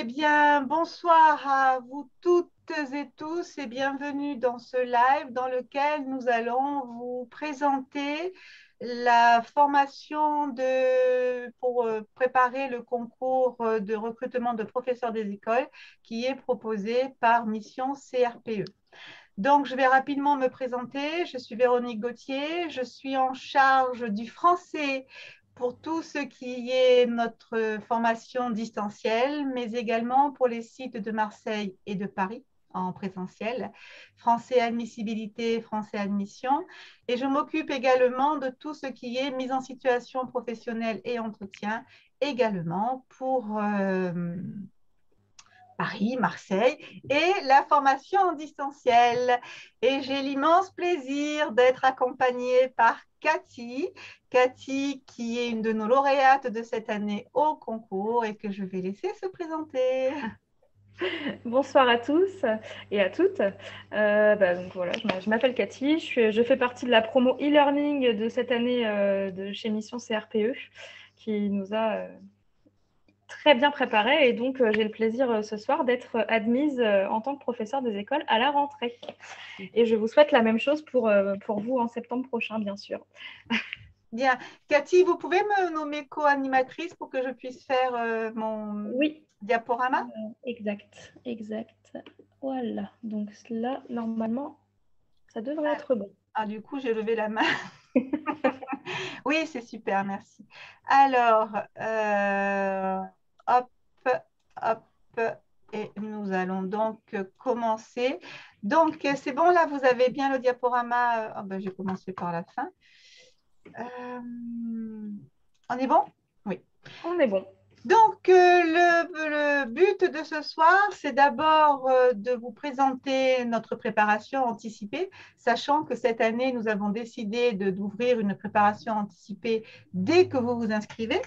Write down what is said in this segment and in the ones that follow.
Eh bien, bonsoir à vous toutes et tous et bienvenue dans ce live dans lequel nous allons vous présenter la formation pour préparer le concours de recrutement de professeurs des écoles qui est proposé par Mission CRPE. Donc, je vais rapidement me présenter. Je suis Véronique Gauthier. Je suis en charge du français pour tout ce qui est notre formation distancielle, mais également pour les sites de Marseille et de Paris en présentiel, français admissibilité, français admission. Et je m'occupe également de tout ce qui est mise en situation professionnelle et entretien, également pour Paris, Marseille et la formation en distanciel. Et j'ai l'immense plaisir d'être accompagnée par Cathy. Cathy, qui est une de nos lauréates de cette année au concours et que je vais laisser se présenter. Bonsoir à tous et à toutes. Donc voilà, je m'appelle Cathy, je fais partie de la promo e-learning de cette année de chez Mission CRPE qui nous a très bien préparés et donc j'ai le plaisir ce soir d'être admise en tant que professeure des écoles à la rentrée. Et je vous souhaite la même chose pour vous en septembre prochain, bien sûr. Bien. Cathy, vous pouvez me nommer co-animatrice pour que je puisse faire mon Oui, diaporama? exact. Voilà, donc là, normalement, ça devrait être bon. Ah, du coup, j'ai levé la main. Oui, c'est super, merci. Alors, hop, hop, et nous allons donc commencer. Donc, c'est bon, là, vous avez bien le diaporama. Oh, ben, je vais commencer par la fin. On est bon? Oui. On est bon. Donc, le but de ce soir, c'est d'abord de vous présenter notre préparation anticipée, sachant que cette année, nous avons décidé d'ouvrir une préparation anticipée dès que vous vous inscrivez.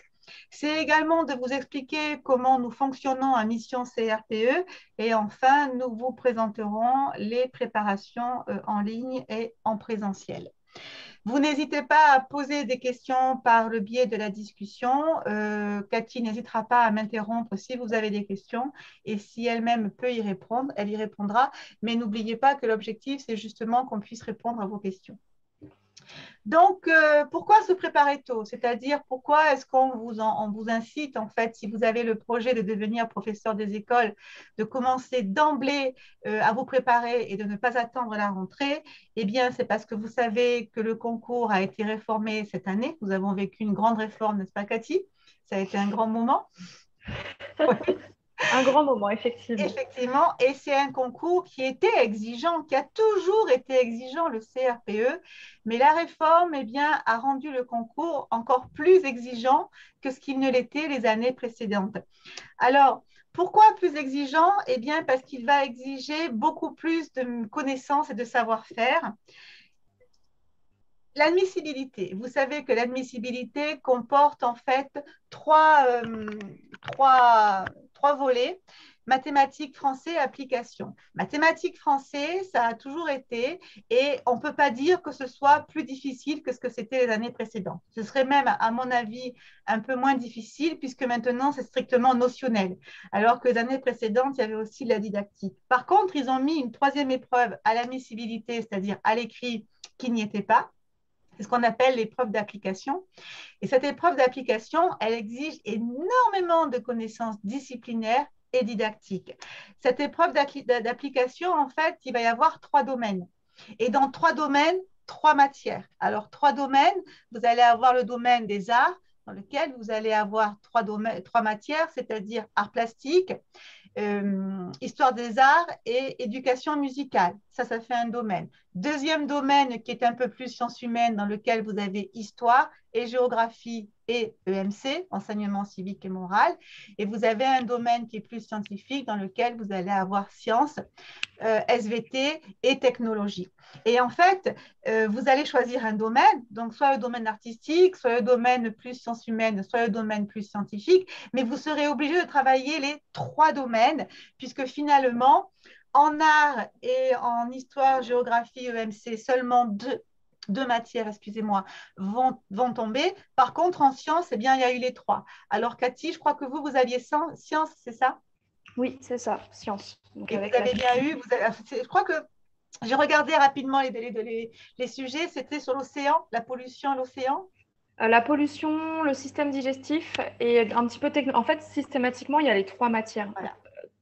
C'est également de vous expliquer comment nous fonctionnons à Mission CRPE et enfin, nous vous présenterons les préparations en ligne et en présentiel. Vous n'hésitez pas à poser des questions par le biais de la discussion. Cathy n'hésitera pas à m'interrompre si vous avez des questions et si elle-même peut y répondre, elle y répondra. Mais n'oubliez pas que l'objectif, c'est justement qu'on puisse répondre à vos questions. Donc, pourquoi se préparer tôt? C'est-à-dire, pourquoi est-ce on vous incite, en fait, si vous avez le projet de devenir professeur des écoles, de commencer d'emblée à vous préparer et de ne pas attendre la rentrée? Eh bien, c'est parce que vous savez que le concours a été réformé cette année. Nous avons vécu une grande réforme, n'est-ce pas, Cathy? Ça a été un grand moment. Un grand moment, effectivement. Effectivement, et c'est un concours qui était exigeant, qui a toujours été exigeant, le CRPE, mais la réforme eh bien, a rendu le concours encore plus exigeant que ce qu'il ne l'était les années précédentes. Alors, pourquoi plus exigeant? Eh bien, parce qu'il va exiger beaucoup plus de connaissances et de savoir-faire. L'admissibilité. Vous savez que l'admissibilité comporte en fait trois, trois, trois volets. Mathématiques, français, application. Mathématiques, français, ça a toujours été, et on ne peut pas dire que ce soit plus difficile que ce que c'était les années précédentes. Ce serait même, à mon avis, un peu moins difficile, puisque maintenant, c'est strictement notionnel, alors que les années précédentes, il y avait aussi la didactique. Par contre, ils ont mis une troisième épreuve à l'admissibilité, c'est-à-dire à l'écrit, qui n'y était pas. C'est ce qu'on appelle l'épreuve d'application. Et cette épreuve d'application, elle exige énormément de connaissances disciplinaires et didactiques. Cette épreuve d'application, en fait, il va y avoir trois domaines. Et dans trois domaines, trois matières. Alors, trois domaines, vous allez avoir le domaine des arts, dans lequel vous allez avoir trois matières, c'est-à-dire art plastique, histoire des arts et éducation musicale. Ça fait un domaine. Deuxième domaine qui est un peu plus sciences humaines, dans lequel vous avez histoire et géographie et EMC, enseignement civique et moral. Et vous avez un domaine qui est plus scientifique, dans lequel vous allez avoir sciences, SVT et technologie. Et en fait, vous allez choisir un domaine, donc soit le domaine artistique, soit le domaine plus sciences humaines, soit le domaine plus scientifique, mais vous serez obligé de travailler les trois domaines, puisque finalement, en art et en histoire, géographie, EMC, seulement deux matières, excusez-moi, vont tomber. Par contre, en sciences, eh bien, il y a eu les trois. Alors, Cathy, je crois que vous aviez sciences, c'est ça? Oui, c'est ça, sciences. Donc Et vous avec la avez bien physique. eu, je crois que j'ai regardé rapidement les sujets, c'était sur l'océan, la pollution à l'océan. La pollution, le système digestif et un petit peu En fait, systématiquement, il y a les 3 matières. Voilà.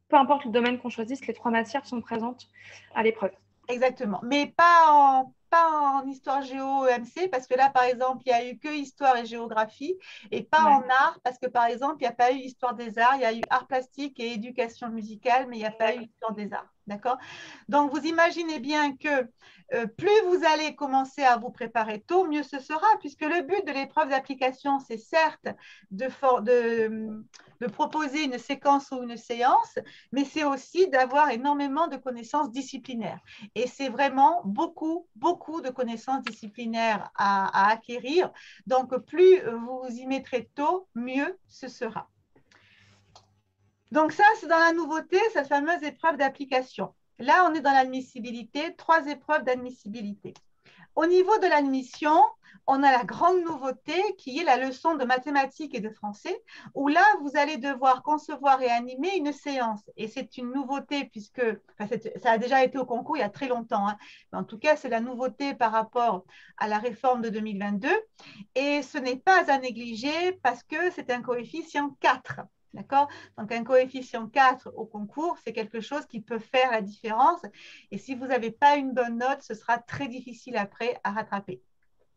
Peu importe le domaine qu'on choisisse, les 3 matières sont présentes à l'épreuve. Exactement, mais pas en histoire géo EMC, parce que là, par exemple, il n'y a eu que histoire et géographie, et pas Ouais, en art, parce que, par exemple, il n'y a pas eu histoire des arts, il y a eu art plastique et éducation musicale, mais il n'y a pas eu d'accord. histoire des arts. D'accord? Donc, vous imaginez bien que plus vous allez commencer à vous préparer tôt, mieux ce sera, puisque le but de l'épreuve d'application, c'est certes de proposer une séquence ou une séance, mais c'est aussi d'avoir énormément de connaissances disciplinaires. Et c'est vraiment beaucoup, beaucoup de connaissances disciplinaires à acquérir. Donc, plus vous vous y mettrez tôt, mieux ce sera. Donc, ça, c'est dans la nouveauté, cette fameuse épreuve d'application. Là, on est dans l'admissibilité, 3 épreuves d'admissibilité. Au niveau de l'admission, on a la grande nouveauté qui est la leçon de mathématiques et de français, où là, vous allez devoir concevoir et animer une séance. Et c'est une nouveauté puisque ça a déjà été au concours il y a très longtemps, hein. Mais en tout cas, c'est la nouveauté par rapport à la réforme de 2022. Et ce n'est pas à négliger parce que c'est un coefficient 4. D'accord? Donc, un coefficient 4 au concours, c'est quelque chose qui peut faire la différence. Et si vous n'avez pas une bonne note, ce sera très difficile après à rattraper.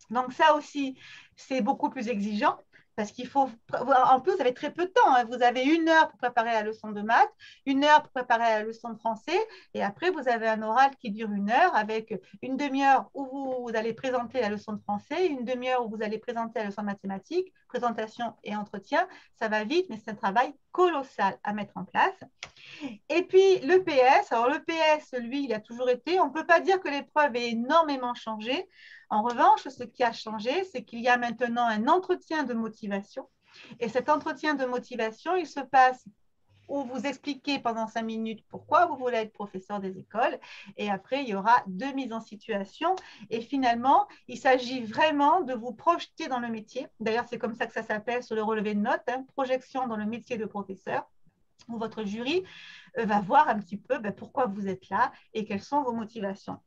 Donc ça aussi, c'est beaucoup plus exigeant parce qu'il faut, en plus, vous avez très peu de temps, hein. Vous avez 1 heure pour préparer la leçon de maths, 1 heure pour préparer la leçon de français, et après, vous avez un oral qui dure 1 heure avec une demi-heure où vous allez présenter la leçon de français, une demi-heure où vous allez présenter la leçon de mathématiques, présentation et entretien. Ça va vite, mais c'est un travail colossal à mettre en place. Et puis le PS, alors le PS, lui, il a toujours été, on ne peut pas dire que l'épreuve ait énormément changé. En revanche, ce qui a changé, c'est qu'il y a maintenant un entretien de motivation. Et cet entretien de motivation, il se passe où vous expliquez pendant 5 minutes pourquoi vous voulez être professeur des écoles. Et après, il y aura 2 mises en situation. Et finalement, il s'agit vraiment de vous projeter dans le métier. D'ailleurs, c'est comme ça que ça s'appelle sur le relevé de notes, hein, projection dans le métier de professeur, où votre jury va voir un petit peu pourquoi vous êtes là et quelles sont vos motivations.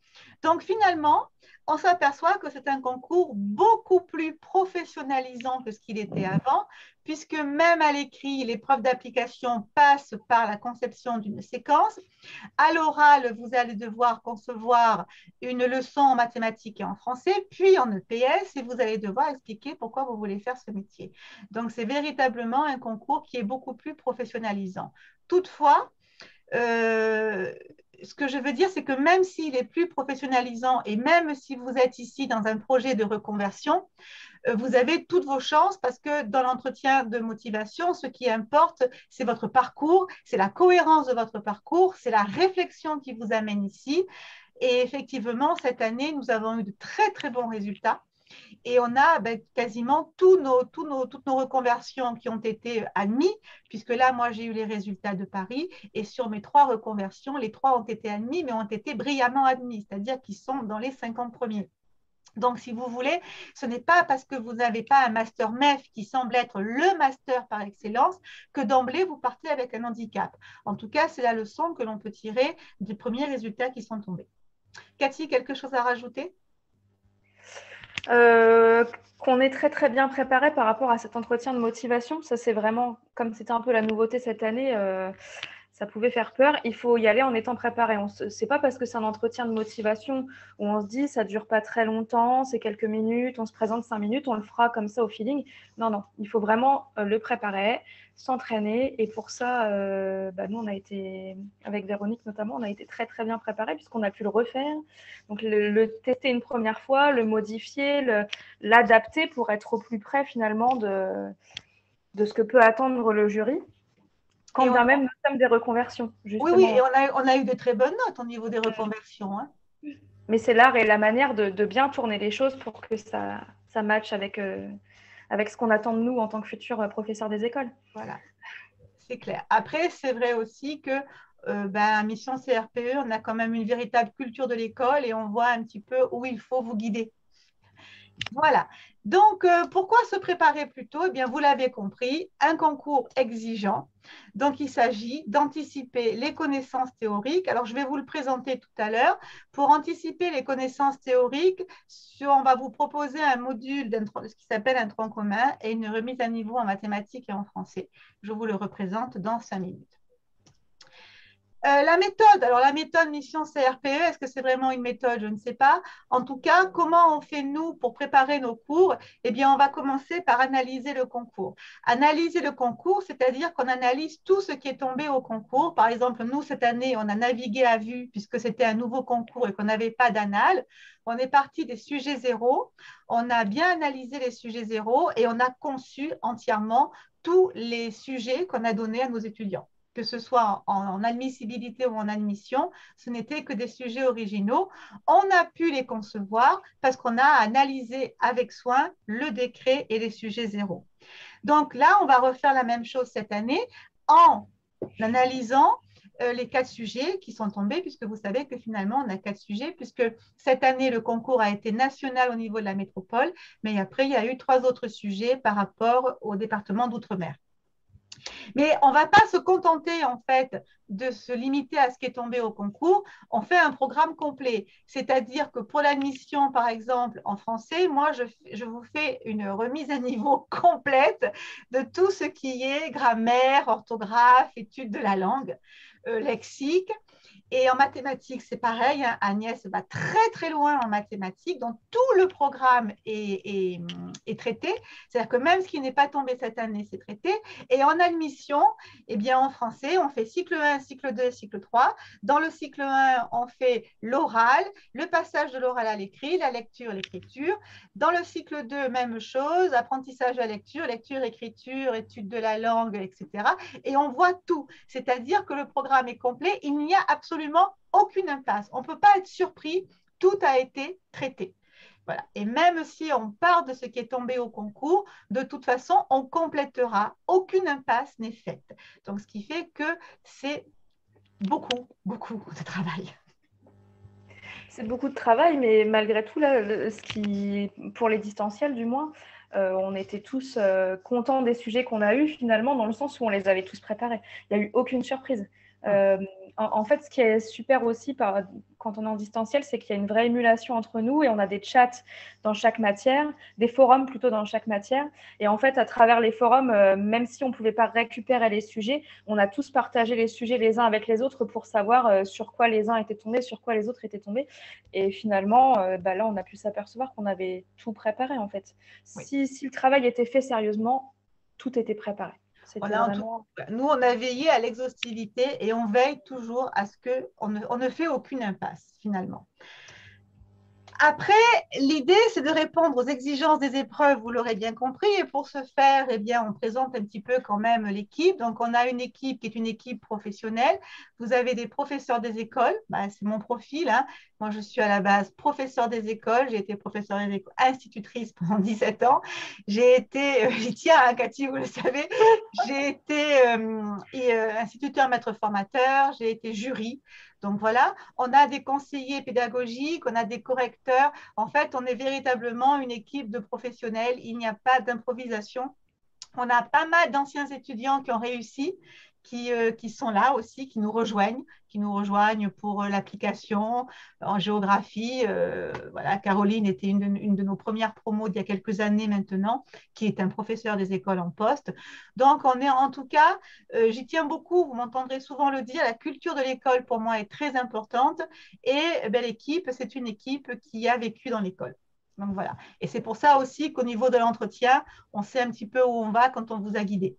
Donc finalement, on s'aperçoit que c'est un concours beaucoup plus professionnalisant que ce qu'il était avant, puisque même à l'écrit, l'épreuve d'application passe par la conception d'une séquence. À l'oral, vous allez devoir concevoir une leçon en mathématiques et en français, puis en EPS, et vous allez devoir expliquer pourquoi vous voulez faire ce métier. Donc, c'est véritablement un concours qui est beaucoup plus professionnalisant. Toutefois, ce que je veux dire, c'est que même s'il est plus professionnalisant et même si vous êtes ici dans un projet de reconversion, vous avez toutes vos chances parce que dans l'entretien de motivation, ce qui importe, c'est votre parcours, c'est la cohérence de votre parcours, c'est la réflexion qui vous amène ici. Et effectivement, cette année, nous avons eu de très, très bons résultats. Et on a quasiment toutes nos reconversions qui ont été admis, puisque là, moi, j'ai eu les résultats de Paris, et sur mes 3 reconversions, les 3 ont été admis, mais ont été brillamment admis, c'est-à-dire qu'ils sont dans les 50 premiers. Donc, si vous voulez, ce n'est pas parce que vous n'avez pas un master MEF qui semble être le master par excellence que d'emblée, vous partez avec un handicap. En tout cas, c'est la leçon que l'on peut tirer des premiers résultats qui sont tombés. Cathy, quelque chose à rajouter? Qu'on est très très bien préparé par rapport à cet entretien de motivation. Ça, c'est vraiment, comme c'était un peu la nouveauté cette année, ça pouvait faire peur. Il faut y aller en étant préparé. C'est pas parce que c'est un entretien de motivation où on se dit ça dure pas très longtemps, c'est quelques minutes, on se présente 5 minutes, on le fera comme ça au feeling. Non, non, il faut vraiment le préparer, s'entraîner. Et pour ça, nous, on a été, avec Véronique notamment, on a été très très bien préparés puisqu'on a pu le refaire. Donc le tester une première fois, le modifier, l'adapter pour être au plus près finalement de ce que peut attendre le jury. Quand Et bien même nous sommes des reconversions, oui, oui, et justement. on a eu de très bonnes notes au niveau des reconversions, hein. Mais c'est l'art et la manière de bien tourner les choses pour que ça matche avec ce qu'on attend de nous en tant que futurs professeurs des écoles. Voilà, c'est clair. Après, c'est vrai aussi que à Mission CRPE, on a quand même une véritable culture de l'école et on voit un petit peu où il faut vous guider. Voilà. Donc, pourquoi se préparer plus tôt? Eh bien, vous l'avez compris, un concours exigeant. Donc, il s'agit d'anticiper les connaissances théoriques. Alors, je vais vous le présenter tout à l'heure. Pour anticiper les connaissances théoriques, on va vous proposer un module ce qui s'appelle un tronc commun et une remise à niveau en mathématiques et en français. Je vous le représente dans 5 minutes. La méthode, alors la méthode mission CRPE, est-ce que c'est vraiment une méthode? Je ne sais pas. En tout cas, comment on fait nous pour préparer nos cours? Eh bien, on va commencer par analyser le concours. Analyser le concours, c'est-à-dire qu'on analyse tout ce qui est tombé au concours. Par exemple, nous, cette année, on a navigué à vue puisque c'était un nouveau concours et qu'on n'avait pas d'annales. On est parti des sujets zéro. On a bien analysé les sujets zéro et on a conçu entièrement tous les sujets qu'on a donnés à nos étudiants, que ce soit en admissibilité ou en admission, ce n'étaient que des sujets originaux. On a pu les concevoir parce qu'on a analysé avec soin le décret et les sujets zéro. Donc là, on va refaire la même chose cette année en analysant les 4 sujets qui sont tombés, puisque vous savez que finalement, on a 4 sujets, puisque cette année, le concours a été national au niveau de la métropole, mais après, il y a eu 3 autres sujets par rapport au département d'outre-mer. Mais on ne va pas se contenter en fait de se limiter à ce qui est tombé au concours. On fait un programme complet. C'est-à-dire que pour l'admission, par exemple, en français, moi, je vous fais une remise à niveau complète de tout ce qui est grammaire, orthographe, étude de la langue, lexique. Et en mathématiques, c'est pareil. Hein, Agnès va très, très loin en mathématiques. Donc, tout le programme est traité. C'est-à-dire que même ce qui n'est pas tombé cette année, c'est traité. Et en admission, eh bien, en français, on fait cycle 1, cycle 2, cycle 3. Dans le cycle 1, on fait l'oral, le passage de l'oral à l'écrit, la lecture, l'écriture. Dans le cycle 2, même chose, apprentissage de la lecture, lecture, écriture, étude de la langue, etc. Et on voit tout. C'est-à-dire que le programme est complet. Il n'y a absolument aucune impasse. On ne peut pas être surpris. Tout a été traité. Voilà. Et même si on part de ce qui est tombé au concours, de toute façon, on complétera. Aucune impasse n'est faite. Donc, ce qui fait que c'est beaucoup, beaucoup de travail. C'est beaucoup de travail, mais malgré tout, là, pour les distanciels du moins, on était tous contents des sujets qu'on a eus finalement, dans le sens où on les avait tous préparés. Il n'y a eu aucune surprise. En fait, ce qui est super aussi quand on est en distanciel, c'est qu'il y a une vraie émulation entre nous et on a des chats dans chaque matière, des forums plutôt dans chaque matière. Et en fait, à travers les forums, même si on ne pouvait pas récupérer les sujets, on a tous partagé les sujets les uns avec les autres pour savoir sur quoi les uns étaient tombés, sur quoi les autres étaient tombés. Et finalement, là, on a pu s'apercevoir qu'on avait tout préparé en fait. Oui. Si le travail était fait sérieusement, tout était préparé. Nous, on a veillé à l'exhaustivité et on veille toujours à ce qu'on ne fait aucune impasse, finalement. Après, l'idée, c'est de répondre aux exigences des épreuves, vous l'aurez bien compris. Et pour ce faire, eh bien, on présente un petit peu quand même l'équipe. Donc, on a une équipe qui est une équipe professionnelle. Vous avez des professeurs des écoles. C'est mon profil. Hein. Moi, je suis à la base professeur des écoles. J'ai été professeure des écoles, institutrice pendant 17 ans. J'ai été, j'y tiens, hein, Cathy, vous le savez, j'ai été instituteur, maître formateur. J'ai été jury. Donc voilà, on a des conseillers pédagogiques, on a des correcteurs. En fait, on est véritablement une équipe de professionnels. Il n'y a pas d'improvisation. On a pas mal d'anciens étudiants qui ont réussi, qui sont là aussi, qui nous rejoignent pour l'application en géographie. Voilà, Caroline était une de nos premières promos d'il y a quelques années maintenant, qui est un professeur des écoles en poste. Donc, on est en tout cas, j'y tiens beaucoup, vous m'entendrez souvent le dire, la culture de l'école pour moi est très importante et l'équipe, c'est une équipe qui a vécu dans l'école. Donc voilà. Et c'est pour ça aussi qu'au niveau de l'entretien, on sait un petit peu où on va quand on vous a guidé.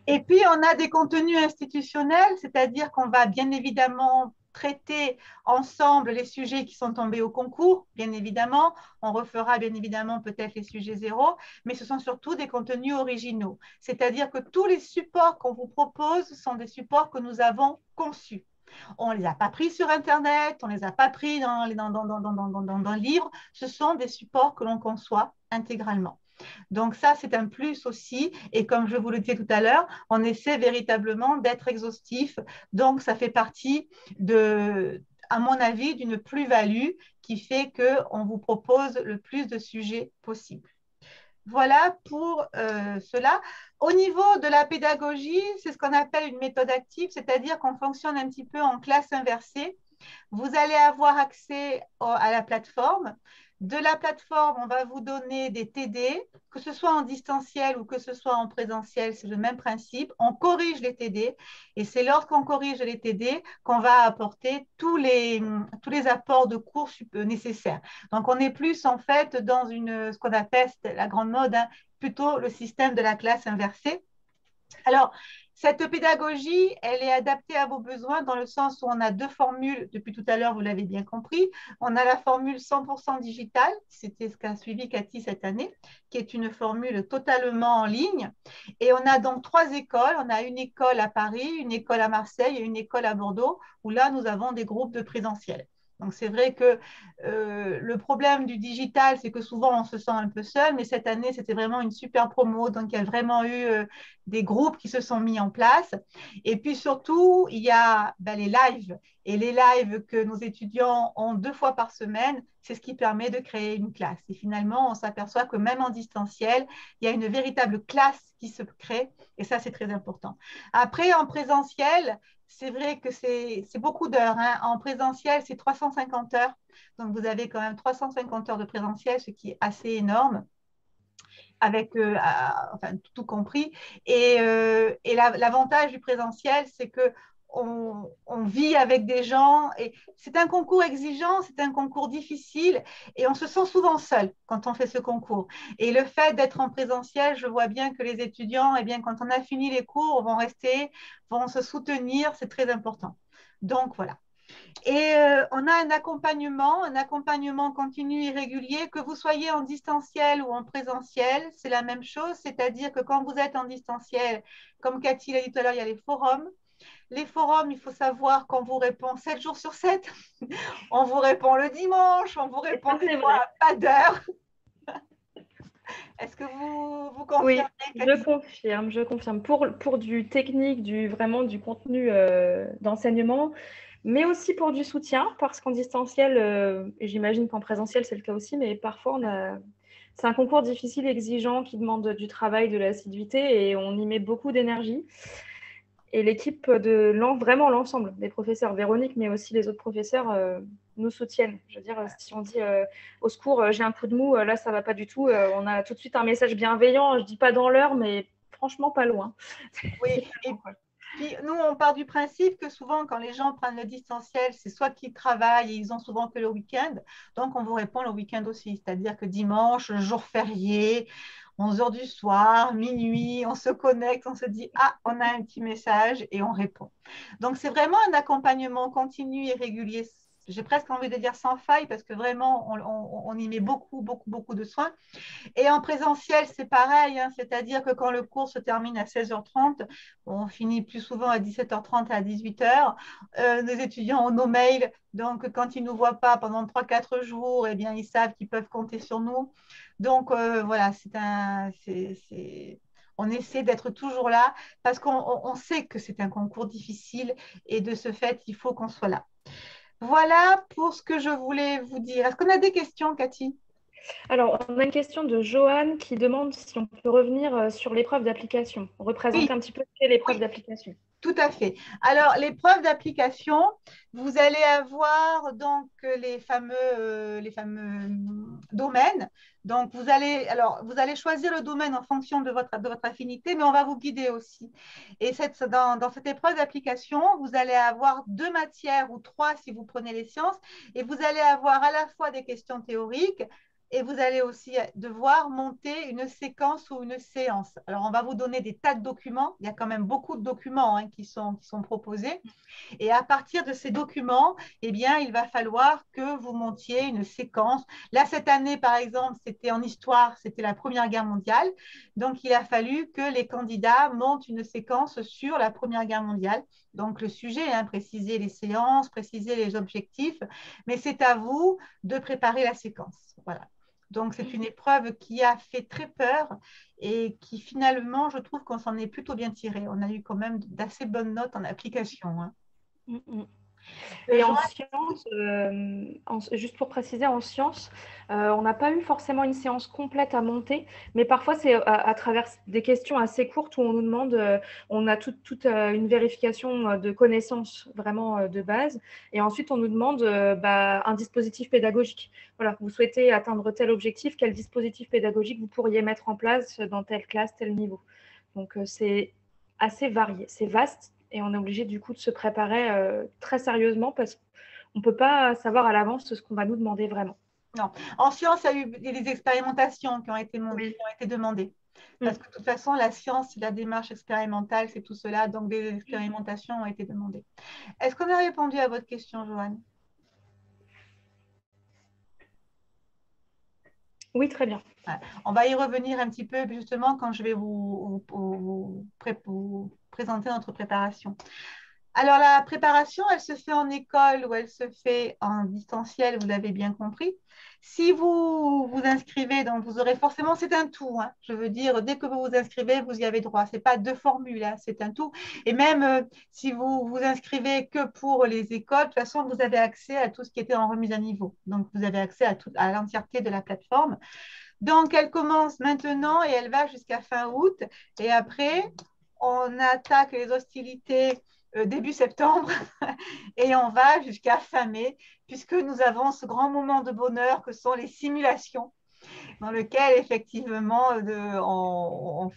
Et puis, on a des contenus institutionnels, c'est-à-dire qu'on va bien évidemment traiter ensemble les sujets qui sont tombés au concours, bien évidemment. On refera bien évidemment peut-être les sujets zéro, mais ce sont surtout des contenus originaux. C'est-à-dire que tous les supports qu'on vous propose sont des supports que nous avons conçus. On ne les a pas pris sur Internet, on ne les a pas pris dans le livre. Ce sont des supports que l'on conçoit intégralement. Donc ça, c'est un plus aussi. Et comme je vous le disais tout à l'heure, on essaie véritablement d'être exhaustif. Donc, ça fait partie à mon avis, d'une plus-value qui fait qu'on vous propose le plus de sujets possible. Voilà pour cela. Au niveau de la pédagogie, c'est ce qu'on appelle une méthode active, c'est-à-dire qu'on fonctionne un petit peu en classe inversée. Vous allez avoir accès à la plateforme. De la plateforme, on va vous donner des TD, que ce soit en distanciel ou que ce soit en présentiel, c'est le même principe. On corrige les TD et c'est lorsqu'on corrige les TD qu'on va apporter tous les apports de cours nécessaires. Donc, on est plus en fait dans ce qu'on appelle la grande mode, hein, plutôt le système de la classe inversée. Alors, cette pédagogie, elle est adaptée à vos besoins dans le sens où on a deux formules, depuis tout à l'heure, vous l'avez bien compris. On a la formule 100% digitale, c'était ce qu'a suivi Cathy cette année, qui est une formule totalement en ligne. Et on a donc trois écoles. On a une école à Paris, une école à Marseille et une école à Bordeaux, où là, nous avons des groupes de présentiel. Donc, c'est vrai que le problème du digital, c'est que souvent, on se sent un peu seul, mais cette année, c'était vraiment une super promo. Donc, il y a vraiment eu des groupes qui se sont mis en place. Et puis surtout, il y a les lives. Et les lives que nos étudiants ont 2 fois par semaine, c'est ce qui permet de créer une classe. Et finalement, on s'aperçoit que même en distanciel, il y a une véritable classe qui se crée. Et ça, c'est très important. Après, en présentiel, c'est vrai que c'est beaucoup d'heures, hein. En présentiel, c'est 350 heures. Donc, vous avez quand même 350 heures de présentiel, ce qui est assez énorme, avec enfin, tout compris. Et l'avantage du présentiel, c'est que on vit avec des gens et c'est un concours exigeant, c'est un concours difficile et on se sent souvent seul quand on fait ce concours. Et le fait d'être en présentiel, je vois bien que les étudiants, eh bien, quand on a fini les cours, vont rester, vont se soutenir, c'est très important. Donc voilà. Et on a un accompagnement continu et régulier, que vous soyez en distanciel ou en présentiel, c'est la même chose, c'est-à-dire que quand vous êtes en distanciel, comme Cathy l'a dit tout à l'heure, il y a les forums. Les forums, il faut savoir qu'on vous répond 7 jours sur 7, on vous répond le dimanche, on vous répond des fois à pas d'heure. Est-ce que vous confirmez, Oui, Cathy? je confirme. Pour du technique, vraiment du contenu d'enseignement, mais aussi pour du soutien, parce qu'en distanciel, et j'imagine qu'en présentiel, c'est le cas aussi, mais parfois, c'est un concours difficile, exigeant, qui demande du travail, de l'assiduité, et on y met beaucoup d'énergie. Et l'équipe vraiment l'ensemble des professeurs, Véronique, mais aussi les autres professeurs, nous soutiennent. Je veux dire, si on dit au secours, j'ai un coup de mou, là, ça ne va pas du tout, on a tout de suite un message bienveillant. Je ne dis pas dans l'heure, mais franchement, pas loin. Oui, et puis nous, on part du principe que souvent, quand les gens prennent le distanciel, c'est soit qu'ils travaillent et ils ont souvent que le week-end, donc on vous répond le week-end aussi, c'est-à-dire que dimanche, jour férié, 11 heures du soir, minuit, on se connecte, on se dit, ah, on a un petit message et on répond. Donc c'est vraiment un accompagnement continu et régulier. J'ai presque envie de dire sans faille parce que vraiment, on y met beaucoup, beaucoup, beaucoup de soins. Et en présentiel, c'est pareil, hein, c'est-à-dire que quand le cours se termine à 16h30, on finit plus souvent à 17h30 à 18h. Nos étudiants ont nos mails, donc quand ils ne nous voient pas pendant 3 4 jours, eh bien, ils savent qu'ils peuvent compter sur nous. Donc voilà, on essaie d'être toujours là parce qu'on sait que c'est un concours difficile et de ce fait, il faut qu'on soit là. Voilà pour ce que je voulais vous dire. Est-ce qu'on a des questions, Cathy? Alors, on a une question de Joanne qui demande si on peut revenir sur l'épreuve d'application, Oui, représenter un petit peu ce qu'est l'épreuve oui. d'application. Tout à fait. Alors, l'épreuve d'application, vous allez avoir donc les fameux domaines. Donc, vous allez choisir le domaine en fonction de votre affinité, mais on va vous guider aussi. Et dans cette épreuve d'application, vous allez avoir 2 matières ou 3 si vous prenez les sciences, et vous allez avoir à la fois des questions théoriques, et vous allez aussi devoir monter une séquence ou une séance. Alors, on va vous donner des tas de documents. Il y a quand même beaucoup de documents, hein, qui sont proposés. Et à partir de ces documents, eh bien, il va falloir que vous montiez une séquence. Là, cette année, par exemple, c'était en histoire, c'était la Première Guerre mondiale. Donc, il a fallu que les candidats montent une séquence sur la Première Guerre mondiale. Donc, le sujet, hein, préciser les séances, préciser les objectifs, mais c'est à vous de préparer la séquence. Voilà. Donc, c'est une épreuve qui a fait très peur et qui finalement, je trouve qu'on s'en est plutôt bien tiré. On a eu quand même d'assez bonnes notes en application, hein. Et en Joanne, sciences, juste pour préciser, en sciences, on n'a pas eu forcément une séance complète à monter, mais parfois c'est à travers des questions assez courtes où on nous demande, on a toute une vérification de connaissances vraiment de base, et ensuite on nous demande un dispositif pédagogique. Voilà, vous souhaitez atteindre tel objectif, quel dispositif pédagogique vous pourriez mettre en place dans telle classe, tel niveau. Donc c'est assez varié, c'est vaste et on est obligé du coup de se préparer très sérieusement parce qu'on ne peut pas savoir à l'avance ce qu'on va nous demander vraiment. non. En sciences, il y a des expérimentations qui ont été, Oui. qui ont été demandées. Parce Mm. que de toute façon, la science, la démarche expérimentale, c'est tout cela. Donc, des expérimentations ont été demandées. Est-ce qu'on a répondu à votre question, Joanne? Oui, très bien. Ouais. On va y revenir un petit peu justement quand je vais vous présenter notre préparation. Alors, la préparation, elle se fait en école ou elle se fait en distanciel, vous l'avez bien compris. Si vous vous inscrivez, donc vous aurez forcément, c'est un tout, hein. Je veux dire, dès que vous vous inscrivez, vous y avez droit. Ce n'est pas deux formules, hein, c'est un tout. Et même si vous vous inscrivez que pour les écoles, de toute façon, vous avez accès à tout ce qui était en remise à niveau. Donc, vous avez accès à l'entièreté de la plateforme. Donc, elle commence maintenant et elle va jusqu'à fin août. Et après, on attaque les hostilités début septembre et on va jusqu'à fin mai, puisque nous avons ce grand moment de bonheur que sont les simulations, dans lequel effectivement on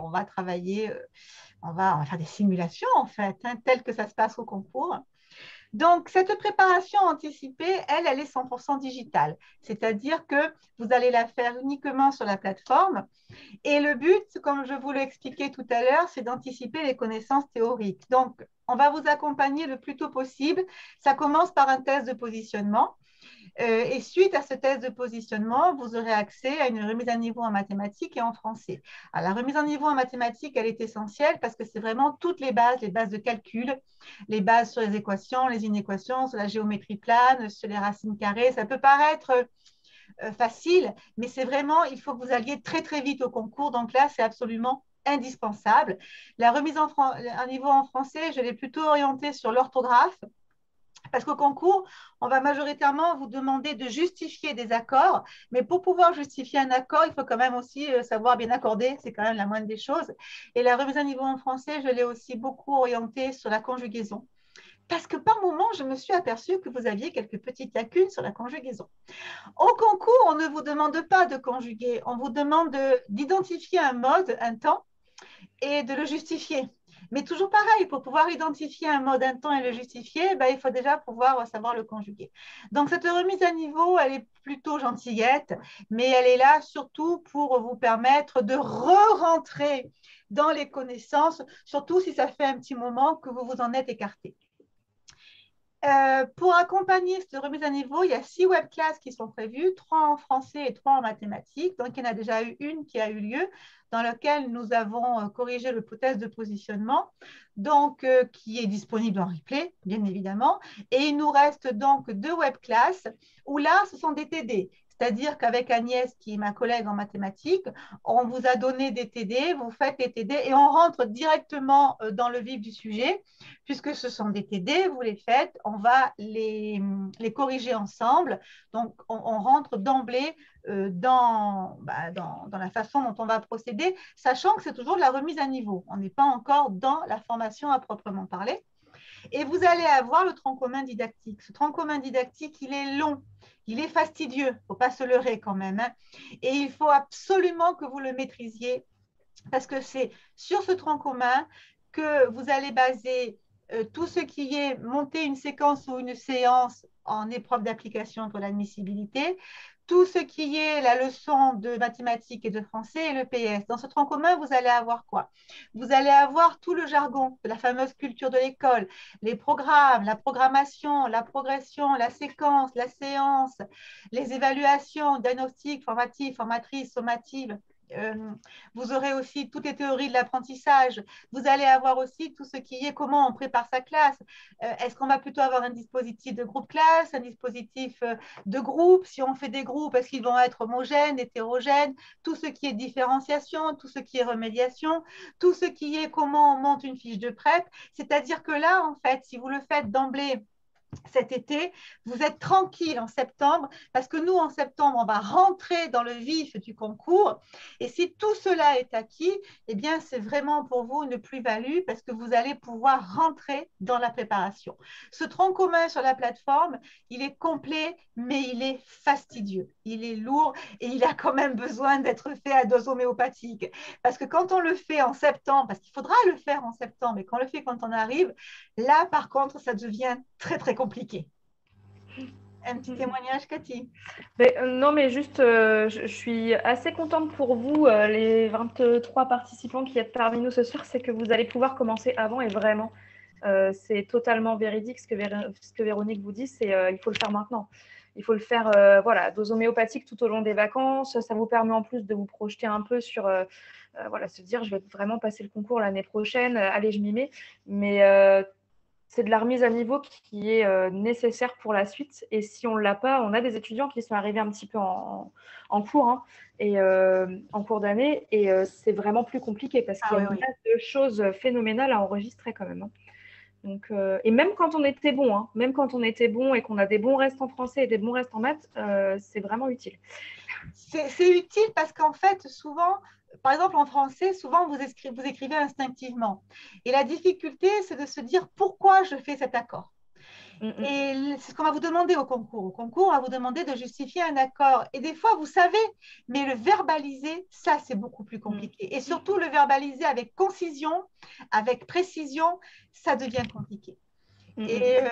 va travailler, on va faire des simulations en fait, hein, telles que ça se passe au concours. Donc, cette préparation anticipée, elle est 100% digitale, c'est-à-dire que vous allez la faire uniquement sur la plateforme et le but, comme je vous l'ai expliqué tout à l'heure, c'est d'anticiper les connaissances théoriques. Donc, on va vous accompagner le plus tôt possible. Ça commence par un test de positionnement. Et suite à ce test de positionnement, vous aurez accès à une remise à niveau en mathématiques et en français. Alors, la remise à niveau en mathématiques, elle est essentielle parce que c'est vraiment toutes les bases de calcul, les bases sur les équations, les inéquations, sur la géométrie plane, sur les racines carrées. Ça peut paraître facile, mais c'est vraiment, il faut que vous alliez très très vite au concours. Donc là, c'est absolument indispensable. La remise à niveau en français, je l'ai plutôt orientée sur l'orthographe. Parce qu'au concours, on va majoritairement vous demander de justifier des accords, mais pour pouvoir justifier un accord, il faut quand même aussi savoir bien accorder, c'est quand même la moindre des choses. Et la remise à niveau en français, je l'ai aussi beaucoup orientée sur la conjugaison. Parce que par moment, je me suis aperçue que vous aviez quelques petites lacunes sur la conjugaison. Au concours, on ne vous demande pas de conjuguer, on vous demande d'identifier un mode, un temps, et de le justifier. Mais toujours pareil, pour pouvoir identifier un mode, un temps et le justifier, ben, il faut déjà pouvoir savoir le conjuguer. Donc, cette remise à niveau, elle est plutôt gentillette, mais elle est là surtout pour vous permettre de re-rentrer dans les connaissances, surtout si ça fait un petit moment que vous vous en êtes écarté. Pour accompagner cette remise à niveau, il y a 6 webclasses qui sont prévues, 3 en français et 3 en mathématiques. Donc, il y en a déjà eu une qui a eu lieu, dans laquelle nous avons corrigé le test de positionnement, donc, qui est disponible en replay, bien évidemment. Et il nous reste donc 2 webclasses, où là, ce sont des TD. C'est-à-dire qu'avec Agnès, qui est ma collègue en mathématiques, on vous a donné des TD, vous faites les TD et on rentre directement dans le vif du sujet, puisque ce sont des TD, vous les faites, on va les corriger ensemble. Donc, on rentre d'emblée dans la façon dont on va procéder, sachant que c'est toujours de la remise à niveau. On n'est pas encore dans la formation à proprement parler. Et vous allez avoir le tronc commun didactique. Ce tronc commun didactique, il est long, il est fastidieux, il ne faut pas se leurrer quand même, hein. Et il faut absolument que vous le maîtrisiez, parce que c'est sur ce tronc commun que vous allez baser tout ce qui est monter une séquence ou une séance en épreuve d'application pour l'admissibilité, tout ce qui est la leçon de mathématiques et de français et le PS. Dans ce tronc commun, vous allez avoir quoi? Vous allez avoir tout le jargon de la fameuse culture de l'école, les programmes, la programmation, la progression, la séquence, la séance, les évaluations, diagnostics, formatives, formatrices, sommatives, vous aurez aussi toutes les théories de l'apprentissage. Vous allez avoir aussi tout ce qui est comment on prépare sa classe. Est-ce qu'on va plutôt avoir un dispositif de groupe classe, un dispositif de groupe? Si on fait des groupes, est-ce qu'ils vont être homogènes, hétérogènes? Tout ce qui est différenciation, tout ce qui est remédiation, tout ce qui est comment on monte une fiche de prep. C'est-à-dire que là, en fait, si vous le faites d'emblée, cet été, vous êtes tranquille en septembre parce que nous, en septembre, on va rentrer dans le vif du concours. Et si tout cela est acquis, eh bien, c'est vraiment pour vous une plus-value parce que vous allez pouvoir rentrer dans la préparation. Ce tronc commun sur la plateforme, il est complet, mais il est fastidieux. Il est lourd et il a quand même besoin d'être fait à dose homéopathique. Parce que quand on le fait en septembre, parce qu'il faudra le faire en septembre, et qu'on le fait quand on arrive, là, par contre, ça devient très, très compliqué. Un petit témoignage, Cathy? Non, mais juste, je suis assez contente pour vous, les 23 participants qui êtes parmi nous ce soir, c'est que vous allez pouvoir commencer avant et vraiment, c'est totalement véridique ce que Véronique vous dit, c'est il faut le faire maintenant. Il faut le faire voilà, dose homéopathique tout au long des vacances. Ça vous permet en plus de vous projeter un peu sur voilà, se dire je vais vraiment passer le concours l'année prochaine, allez, je m'y mets. Mais c'est de la remise à niveau qui est nécessaire pour la suite. Et si on ne l'a pas, on a des étudiants qui sont arrivés un petit peu en cours, hein, et en cours d'année, et c'est vraiment plus compliqué parce qu'il y a une masse de choses phénoménales à enregistrer quand même, hein. Donc, et même quand on était bon, hein, même quand on était bon et qu'on a des bons restes en français et des bons restes en maths, c'est vraiment utile. C'est utile parce qu'en fait, souvent, par exemple en français, souvent vous écrivez instinctivement. Et la difficulté, c'est de se dire pourquoi je fais cet accord. Et c'est ce qu'on va vous demander au concours. Au concours, on va vous demander de justifier un accord. Et des fois, vous savez, mais le verbaliser, ça, c'est beaucoup plus compliqué. Et surtout, le verbaliser avec concision, avec précision, ça devient compliqué. Et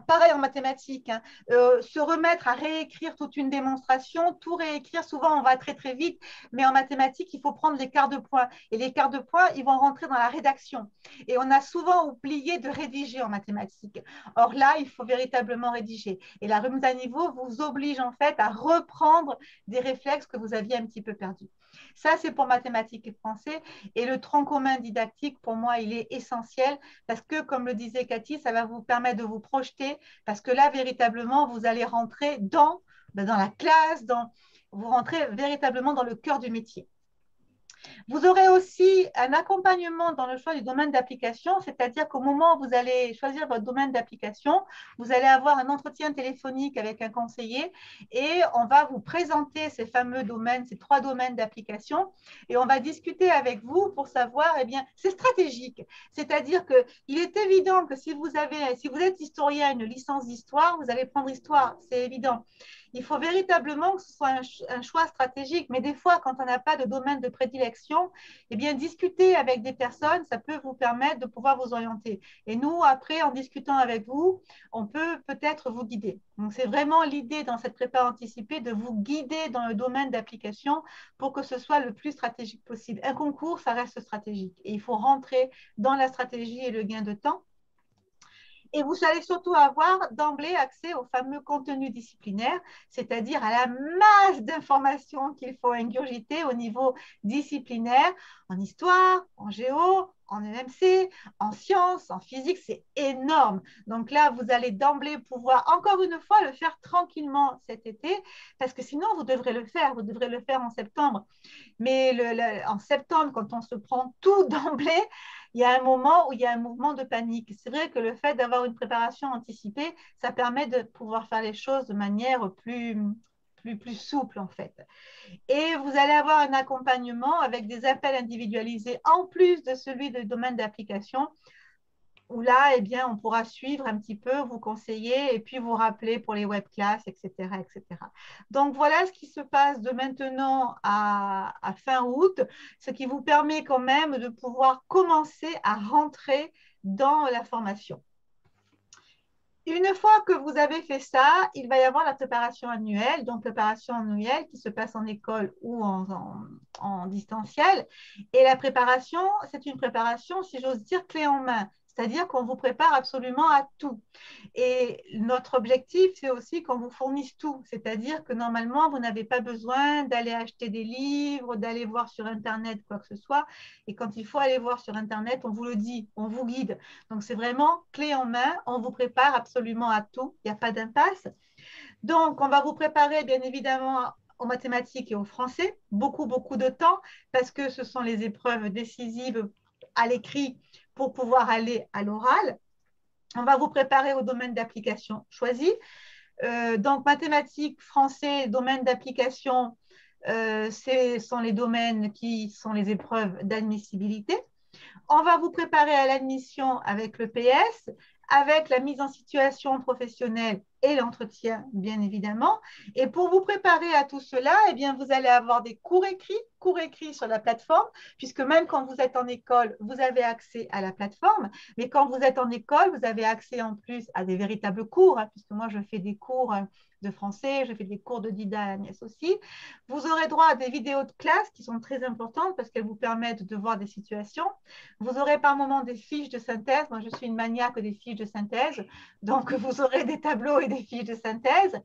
pareil en mathématiques, hein, se remettre à réécrire toute une démonstration, tout réécrire, souvent on va très très vite, mais en mathématiques, il faut prendre les quarts de points. Et les quarts de points, ils vont rentrer dans la rédaction. Et on a souvent oublié de rédiger en mathématiques. Or là, il faut véritablement rédiger. Et la remise à niveau vous oblige en fait à reprendre des réflexes que vous aviez un petit peu perdus. Ça, c'est pour mathématiques et français. Et le tronc commun didactique, pour moi, il est essentiel parce que, comme le disait Cathy, ça va vous permettre de vous projeter parce que là, véritablement, vous allez rentrer dans la classe, vous rentrez véritablement dans le cœur du métier. Vous aurez aussi un accompagnement dans le choix du domaine d'application, c'est-à-dire qu'au moment où vous allez choisir votre domaine d'application, vous allez avoir un entretien téléphonique avec un conseiller et on va vous présenter ces fameux domaines, ces 3 domaines d'application et on va discuter avec vous pour savoir, eh bien, c'est stratégique. C'est-à-dire qu'il est évident que si vous êtes historien, une licence d'histoire, vous allez prendre histoire, c'est évident. Il faut véritablement que ce soit un choix stratégique. Mais des fois, quand on n'a pas de domaine de prédilection, eh bien, discuter avec des personnes, ça peut vous permettre de pouvoir vous orienter. Et nous, après, en discutant avec vous, on peut peut-être vous guider. Donc, c'est vraiment l'idée dans cette prépa anticipée de vous guider dans le domaine d'application pour que ce soit le plus stratégique possible. Un concours, ça reste stratégique. Et il faut rentrer dans la stratégie et le gain de temps. Et vous allez surtout avoir d'emblée accès au fameux contenu disciplinaire, c'est-à-dire à la masse d'informations qu'il faut ingurgiter au niveau disciplinaire, en histoire, en géo, en EMC, en sciences, en physique, c'est énorme. Donc là, vous allez d'emblée pouvoir, encore une fois, le faire tranquillement cet été, parce que sinon, vous devrez le faire en septembre. Mais en septembre, quand on se prend tout d'emblée, il y a un moment où il y a un mouvement de panique. C'est vrai que le fait d'avoir une préparation anticipée, ça permet de pouvoir faire les choses de manière plus souple, en fait. Et vous allez avoir un accompagnement avec des appels individualisés en plus de celui du domaine d'application où là, eh bien, on pourra suivre un petit peu, vous conseiller et puis vous rappeler pour les webclasses, etc., etc. Donc, voilà ce qui se passe de maintenant à fin août, ce qui vous permet quand même de pouvoir commencer à rentrer dans la formation. Une fois que vous avez fait ça, il va y avoir la préparation annuelle, donc préparation annuelle qui se passe en école ou en distanciel. Et la préparation, c'est une préparation, si j'ose dire, clé en main. C'est-à-dire qu'on vous prépare absolument à tout. Et notre objectif, c'est aussi qu'on vous fournisse tout. C'est-à-dire que normalement, vous n'avez pas besoin d'aller acheter des livres, d'aller voir sur Internet quoi que ce soit. Et quand il faut aller voir sur Internet, on vous le dit, on vous guide. Donc, c'est vraiment clé en main. On vous prépare absolument à tout. Il n'y a pas d'impasse. Donc, on va vous préparer, bien évidemment, aux mathématiques et au français. Beaucoup, beaucoup de temps parce que ce sont les épreuves décisives à l'écrit pour pouvoir aller à l'oral. On va vous préparer au domaine d'application choisi. Donc, mathématiques, français, domaine d'application, ce sont les domaines qui sont les épreuves d'admissibilité. On va vous préparer à l'admission avec le PS, avec la mise en situation professionnelle et l'entretien, bien évidemment. Et pour vous préparer à tout cela, eh bien, vous allez avoir des cours écrits sur la plateforme, puisque même quand vous êtes en école, vous avez accès à la plateforme. Mais quand vous êtes en école, vous avez accès en plus à des véritables cours, hein, puisque moi, je fais des cours de français, je fais des cours de Dida à Agnès aussi. Vous aurez droit à des vidéos de classe qui sont très importantes parce qu'elles vous permettent de voir des situations. Vous aurez par moment des fiches de synthèse. Moi, je suis une maniaque des fiches de synthèse. Donc, vous aurez des tableaux et des fiches de synthèse.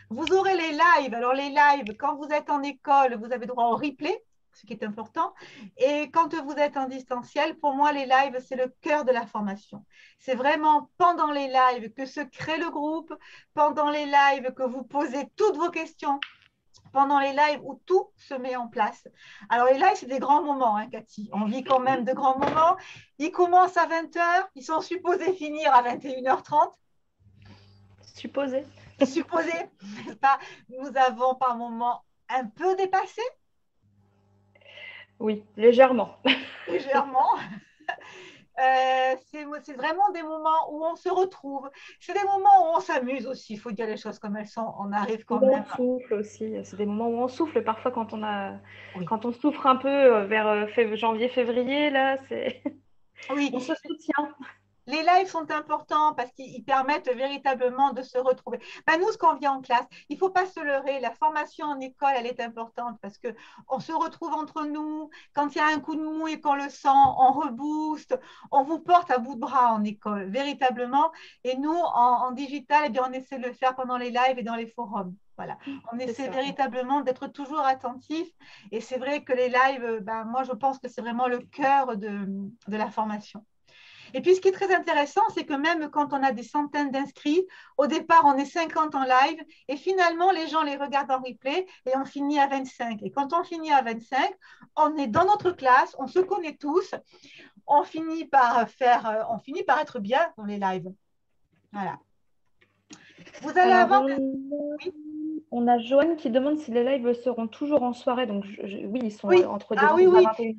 Vous aurez les lives. Alors, les lives, quand vous êtes en école, vous avez droit au replay, ce qui est important. Et quand vous êtes en distanciel, pour moi, les lives, c'est le cœur de la formation. C'est vraiment pendant les lives que se crée le groupe, pendant les lives que vous posez toutes vos questions, pendant les lives où tout se met en place. Alors, les lives, c'est des grands moments, hein, Cathy. On vit quand même de grands moments. Ils commencent à 20h, ils sont supposés finir à 21h30. Supposé. Supposés, n'est-ce pas? Nous avons par moments un peu dépassé. Oui, légèrement. Légèrement. C'est vraiment des moments où on se retrouve. C'est des moments où on s'amuse aussi, il faut dire les choses comme elles sont. On arrive quand Où on même. souffle aussi. C'est des moments où on souffle parfois Oui. quand on souffre un peu vers janvier, février, là, Oui, on se soutient. les lives sont importants parce qu'ils permettent véritablement de se retrouver. Ben, nous, ce qu'on vient en classe, il ne faut pas se leurrer. La formation en école, elle est importante parce qu'on se retrouve entre nous. Quand il y a un coup de mou et qu'on le sent, on rebooste. On vous porte à bout de bras en école, véritablement. Et nous, en digital, eh bien, on essaie de le faire pendant les lives et dans les forums. Voilà. On essaie véritablement d'être toujours attentif. Et c'est vrai que les lives, ben, moi, je pense que c'est vraiment le cœur de la formation. Et puis, ce qui est très intéressant, c'est que même quand on a des centaines d'inscrits, au départ, on est 50 en live et finalement, les gens les regardent en replay et on finit à 25. Et quand on finit à 25, on est dans notre classe, on se connaît tous, on finit on finit par être bien dans les lives. Voilà. Vous allez Alors, avoir des... Oui. on a Joanne qui demande si les lives seront toujours en soirée. Donc, oui, ils sont Oui, entre ah 20 oui, et oui. 21.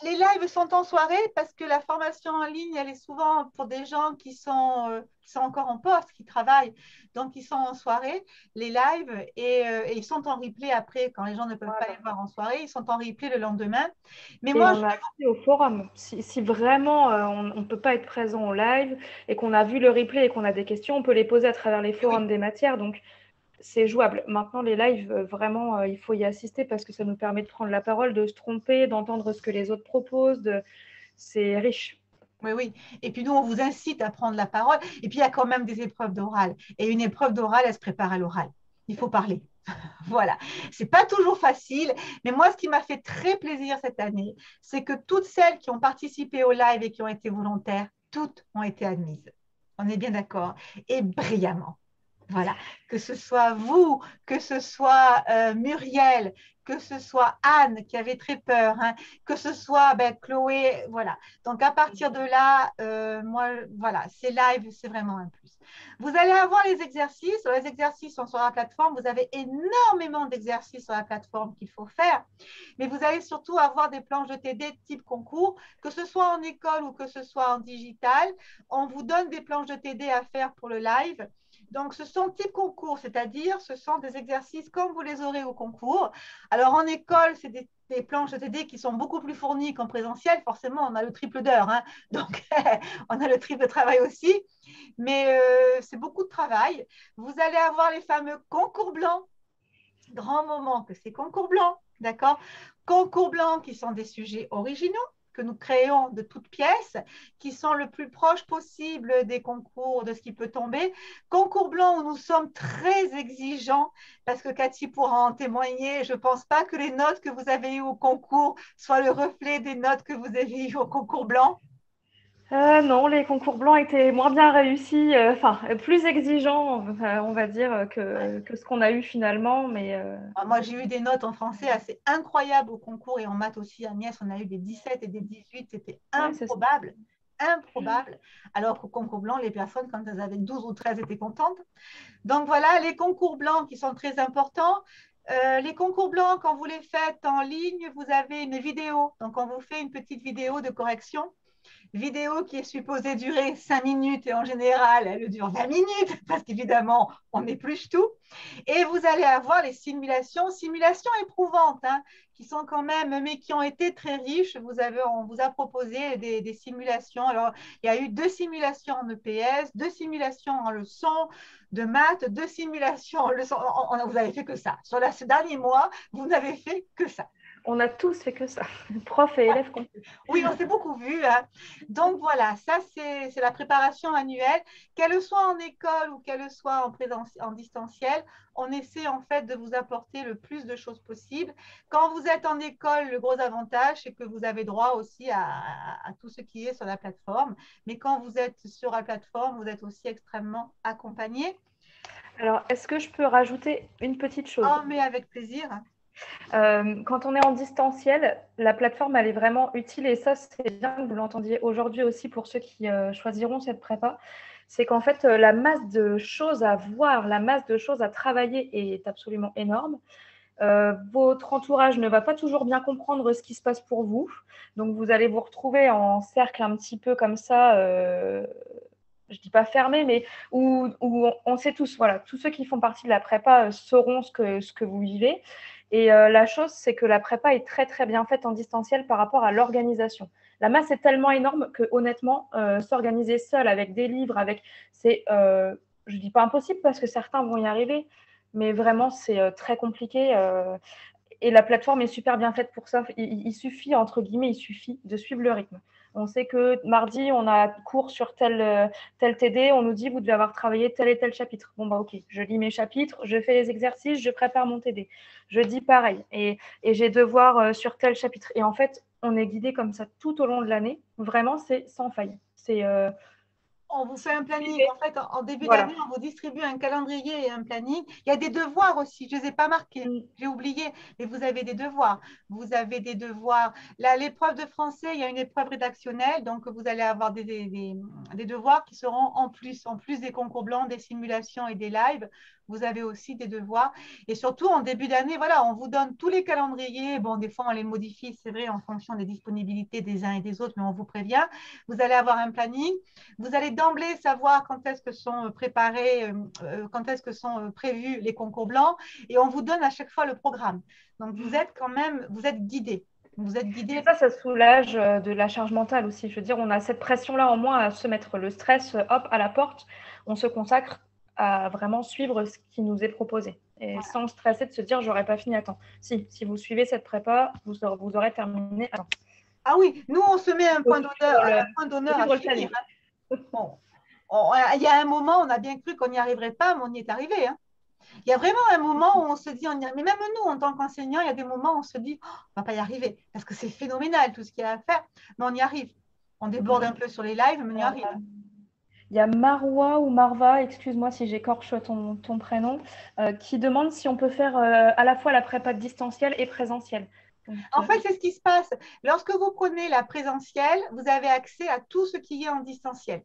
Les lives sont en soirée parce que la formation en ligne, elle est souvent pour des gens qui sont encore en poste, qui travaillent. Donc, ils sont en soirée, les lives, et ils sont en replay après, quand les gens ne peuvent pas les voir en soirée, ils sont en replay le lendemain. Mais Et moi, on a accès au forum. Si vraiment on ne peut pas être présent au live et qu'on a vu le replay et qu'on a des questions, on peut les poser à travers les oui, forums des matières. Donc, c'est jouable. Maintenant, les lives, vraiment, il faut y assister parce que ça nous permet de prendre la parole, de se tromper, d'entendre ce que les autres proposent. C'est riche. oui, oui. Et puis nous, on vous incite à prendre la parole. Et puis, il y a quand même des épreuves d'oral. Et une épreuve d'oral, elle se prépare à l'oral. Il faut parler. Voilà. C'est pas toujours facile, mais moi, ce qui m'a fait très plaisir cette année, c'est que toutes celles qui ont participé au live et qui ont été volontaires, toutes ont été admises. On est bien d'accord. Et brillamment. Voilà, que ce soit vous, que ce soit Muriel, que ce soit Anne qui avait très peur, hein, que ce soit Chloé, voilà. Donc à partir de là, moi, voilà, ces lives, c'est vraiment un plus. Vous allez avoir les exercices. Les exercices sont sur la plateforme. Vous avez énormément d'exercices sur la plateforme qu'il faut faire, mais vous allez surtout avoir des planches de TD type concours, que ce soit en école ou que ce soit en digital. On vous donne des planches de TD à faire pour le live. Donc, ce sont type concours, c'est-à-dire ce sont des exercices comme vous les aurez au concours. Alors, en école, c'est des planches de TD qui sont beaucoup plus fournies qu'en présentiel. Forcément, on a le triple d'heures, hein, donc on a le triple de travail aussi. Mais c'est beaucoup de travail. Vous allez avoir les fameux concours blancs. Grand moment que c'est concours blancs, d'accord? Concours blancs qui sont des sujets originaux que nous créons de toutes pièces, qui sont le plus proche possible des concours, de ce qui peut tomber. Concours blanc où nous sommes très exigeants, parce que Cathy pourra en témoigner, je ne pense pas que les notes que vous avez eues au concours soient le reflet des notes que vous avez eues au concours blanc. Non, les concours blancs étaient moins bien réussis, enfin plus exigeants, on va dire, que ce qu'on a eu finalement. Mais moi, j'ai eu des notes en français assez incroyables au concours et en maths aussi. Agnès, on a eu des 17 et des 18. C'était ouais, c'est ça. improbable. Improbable. Alors qu'au concours blanc, les personnes, quand elles avaient 12 ou 13, étaient contentes. Donc voilà, les concours blancs qui sont très importants. Les concours blancs, quand vous les faites en ligne, vous avez une vidéo. Donc, on vous fait une petite vidéo de correction. Vidéo qui est supposée durer 5 minutes et en général, elle dure 20 minutes parce qu'évidemment, on épluche tout. Et vous allez avoir les simulations éprouvantes, hein, qui sont quand même, mais qui ont été très riches. On vous a proposé des simulations. Alors, il y a eu 2 simulations en EPS, 2 simulations en leçon de maths, 2 simulations en leçon. Vous n'avez fait que ça. Sur ce dernier mois, vous n'avez fait que ça. On a tous fait que ça, prof et élèves compris. Oui, on s'est beaucoup vu, hein. Donc voilà, ça c'est la préparation annuelle. Qu'elle soit en école ou qu'elle soit en distanciel, on essaie en fait de vous apporter le plus de choses possible. Quand vous êtes en école, le gros avantage, c'est que vous avez droit aussi à tout ce qui est sur la plateforme. Mais quand vous êtes sur la plateforme, vous êtes aussi extrêmement accompagné. Alors, est-ce que je peux rajouter une petite chose? Oh, mais avec plaisir. Quand on est en distanciel, la plateforme, elle est vraiment utile et ça, c'est bien que vous l'entendiez aujourd'hui aussi pour ceux qui choisiront cette prépa. C'est qu'en fait, la masse de choses à voir, la masse de choses à travailler est absolument énorme. Votre entourage ne va pas toujours bien comprendre ce qui se passe pour vous. Donc, vous allez vous retrouver en cercle un petit peu comme ça, je ne dis pas fermé, mais où on sait tous, voilà, tous ceux qui font partie de la prépa sauront ce que vous vivez. Et la chose, c'est que la prépa est très, très bien faite en distanciel par rapport à l'organisation. La masse est tellement énorme que, honnêtement, s'organiser seul avec des livres, c'est, je ne dis pas impossible parce que certains vont y arriver, mais vraiment, c'est très compliqué. Et la plateforme est super bien faite pour ça. Il suffit, entre guillemets, il suffit de suivre le rythme. On sait que mardi, on a cours sur tel TD, on nous dit, vous devez avoir travaillé tel et tel chapitre. Bon, bah ok, je lis mes chapitres, je fais les exercices, je prépare mon TD. Jeudi, pareil. Et j'ai devoir sur tel chapitre. Et en fait, on est guidé comme ça tout au long de l'année. Vraiment, c'est sans faille. On vous fait un planning. En fait, en début Voilà. d'année, on vous distribue un calendrier et un planning. Il y a des devoirs aussi. Je ne les ai pas marqués. J'ai oublié. Mais vous avez des devoirs. Vous avez des devoirs. Là, l'épreuve de français, il y a une épreuve rédactionnelle. Donc, vous allez avoir des devoirs qui seront en plus des concours blancs, des simulations et des lives. Vous avez aussi des devoirs. Et surtout, en début d'année, voilà, on vous donne tous les calendriers. Bon, des fois, on les modifie, c'est vrai, en fonction des disponibilités des uns et des autres, mais on vous prévient. Vous allez avoir un planning. Vous allez d'emblée savoir quand est-ce que sont préparés, quand est-ce que sont prévus les concours blancs, et on vous donne à chaque fois le programme. Donc, vous êtes quand même, vous êtes guidé. Vous êtes guidé. Et ça soulage de la charge mentale aussi. Je veux dire, on a cette pression-là en moins à se mettre le stress, hop, à la porte. On se consacre à vraiment suivre ce qui nous est proposé. Et voilà. Sans stresser de se dire, j'aurais pas fini à temps. Si vous suivez cette prépa, vous aurez terminé à temps. Ah oui, nous, on se met un point d'honneur à finir. Bon. Il y a un moment, on a bien cru qu'on n'y arriverait pas, mais on y est arrivé. Hein. Il y a vraiment un moment où on se dit, mais même nous, en tant qu'enseignants, il y a des moments où on se dit, oh, on ne va pas y arriver, parce que c'est phénoménal tout ce qu'il y a à faire, mais on y arrive. On déborde un peu sur les lives, mais on y arrive. Il y a Marwa ou Marva, excuse-moi si j'écorche ton prénom, qui demande si on peut faire à la fois la prépa distancielle et présentielle. Donc, en fait, c'est ce qui se passe. Lorsque vous prenez la présentielle, vous avez accès à tout ce qui est en distanciel.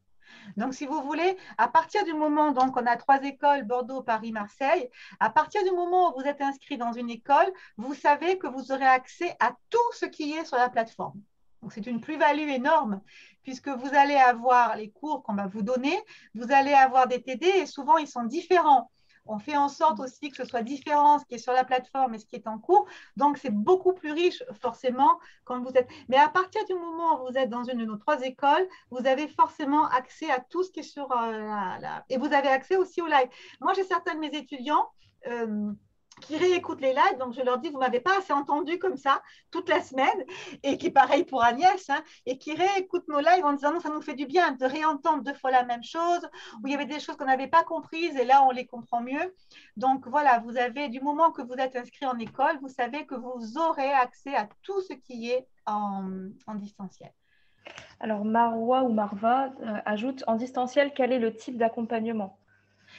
Donc, si vous voulez, à partir du moment, donc on a 3 écoles, Bordeaux, Paris, Marseille, à partir du moment où vous êtes inscrit dans une école, vous savez que vous aurez accès à tout ce qui est sur la plateforme. Donc, c'est une plus-value énorme puisque vous allez avoir les cours qu'on va vous donner, vous allez avoir des TD et souvent, ils sont différents. On fait en sorte aussi que ce soit différent ce qui est sur la plateforme et ce qui est en cours. Donc, c'est beaucoup plus riche, forcément, quand vous êtes. Mais à partir du moment où vous êtes dans une de nos 3 écoles, vous avez forcément accès à tout ce qui est sur et vous avez accès aussi au live. Moi, j'ai certains de mes étudiants qui réécoutent les lives. Donc, je leur dis, vous ne m'avez pas assez entendu comme ça toute la semaine. Et qui, pareil pour Agnès, hein, et qui réécoutent nos lives en disant, non, ça nous fait du bien de réentendre 2 fois la même chose, où il y avait des choses qu'on n'avait pas comprises et là, on les comprend mieux. Donc, voilà, vous avez, du moment que vous êtes inscrit en école, vous savez que vous aurez accès à tout ce qui est en distanciel. Alors, Marwa ou Marva ajoute, en distanciel, quel est le type d'accompagnement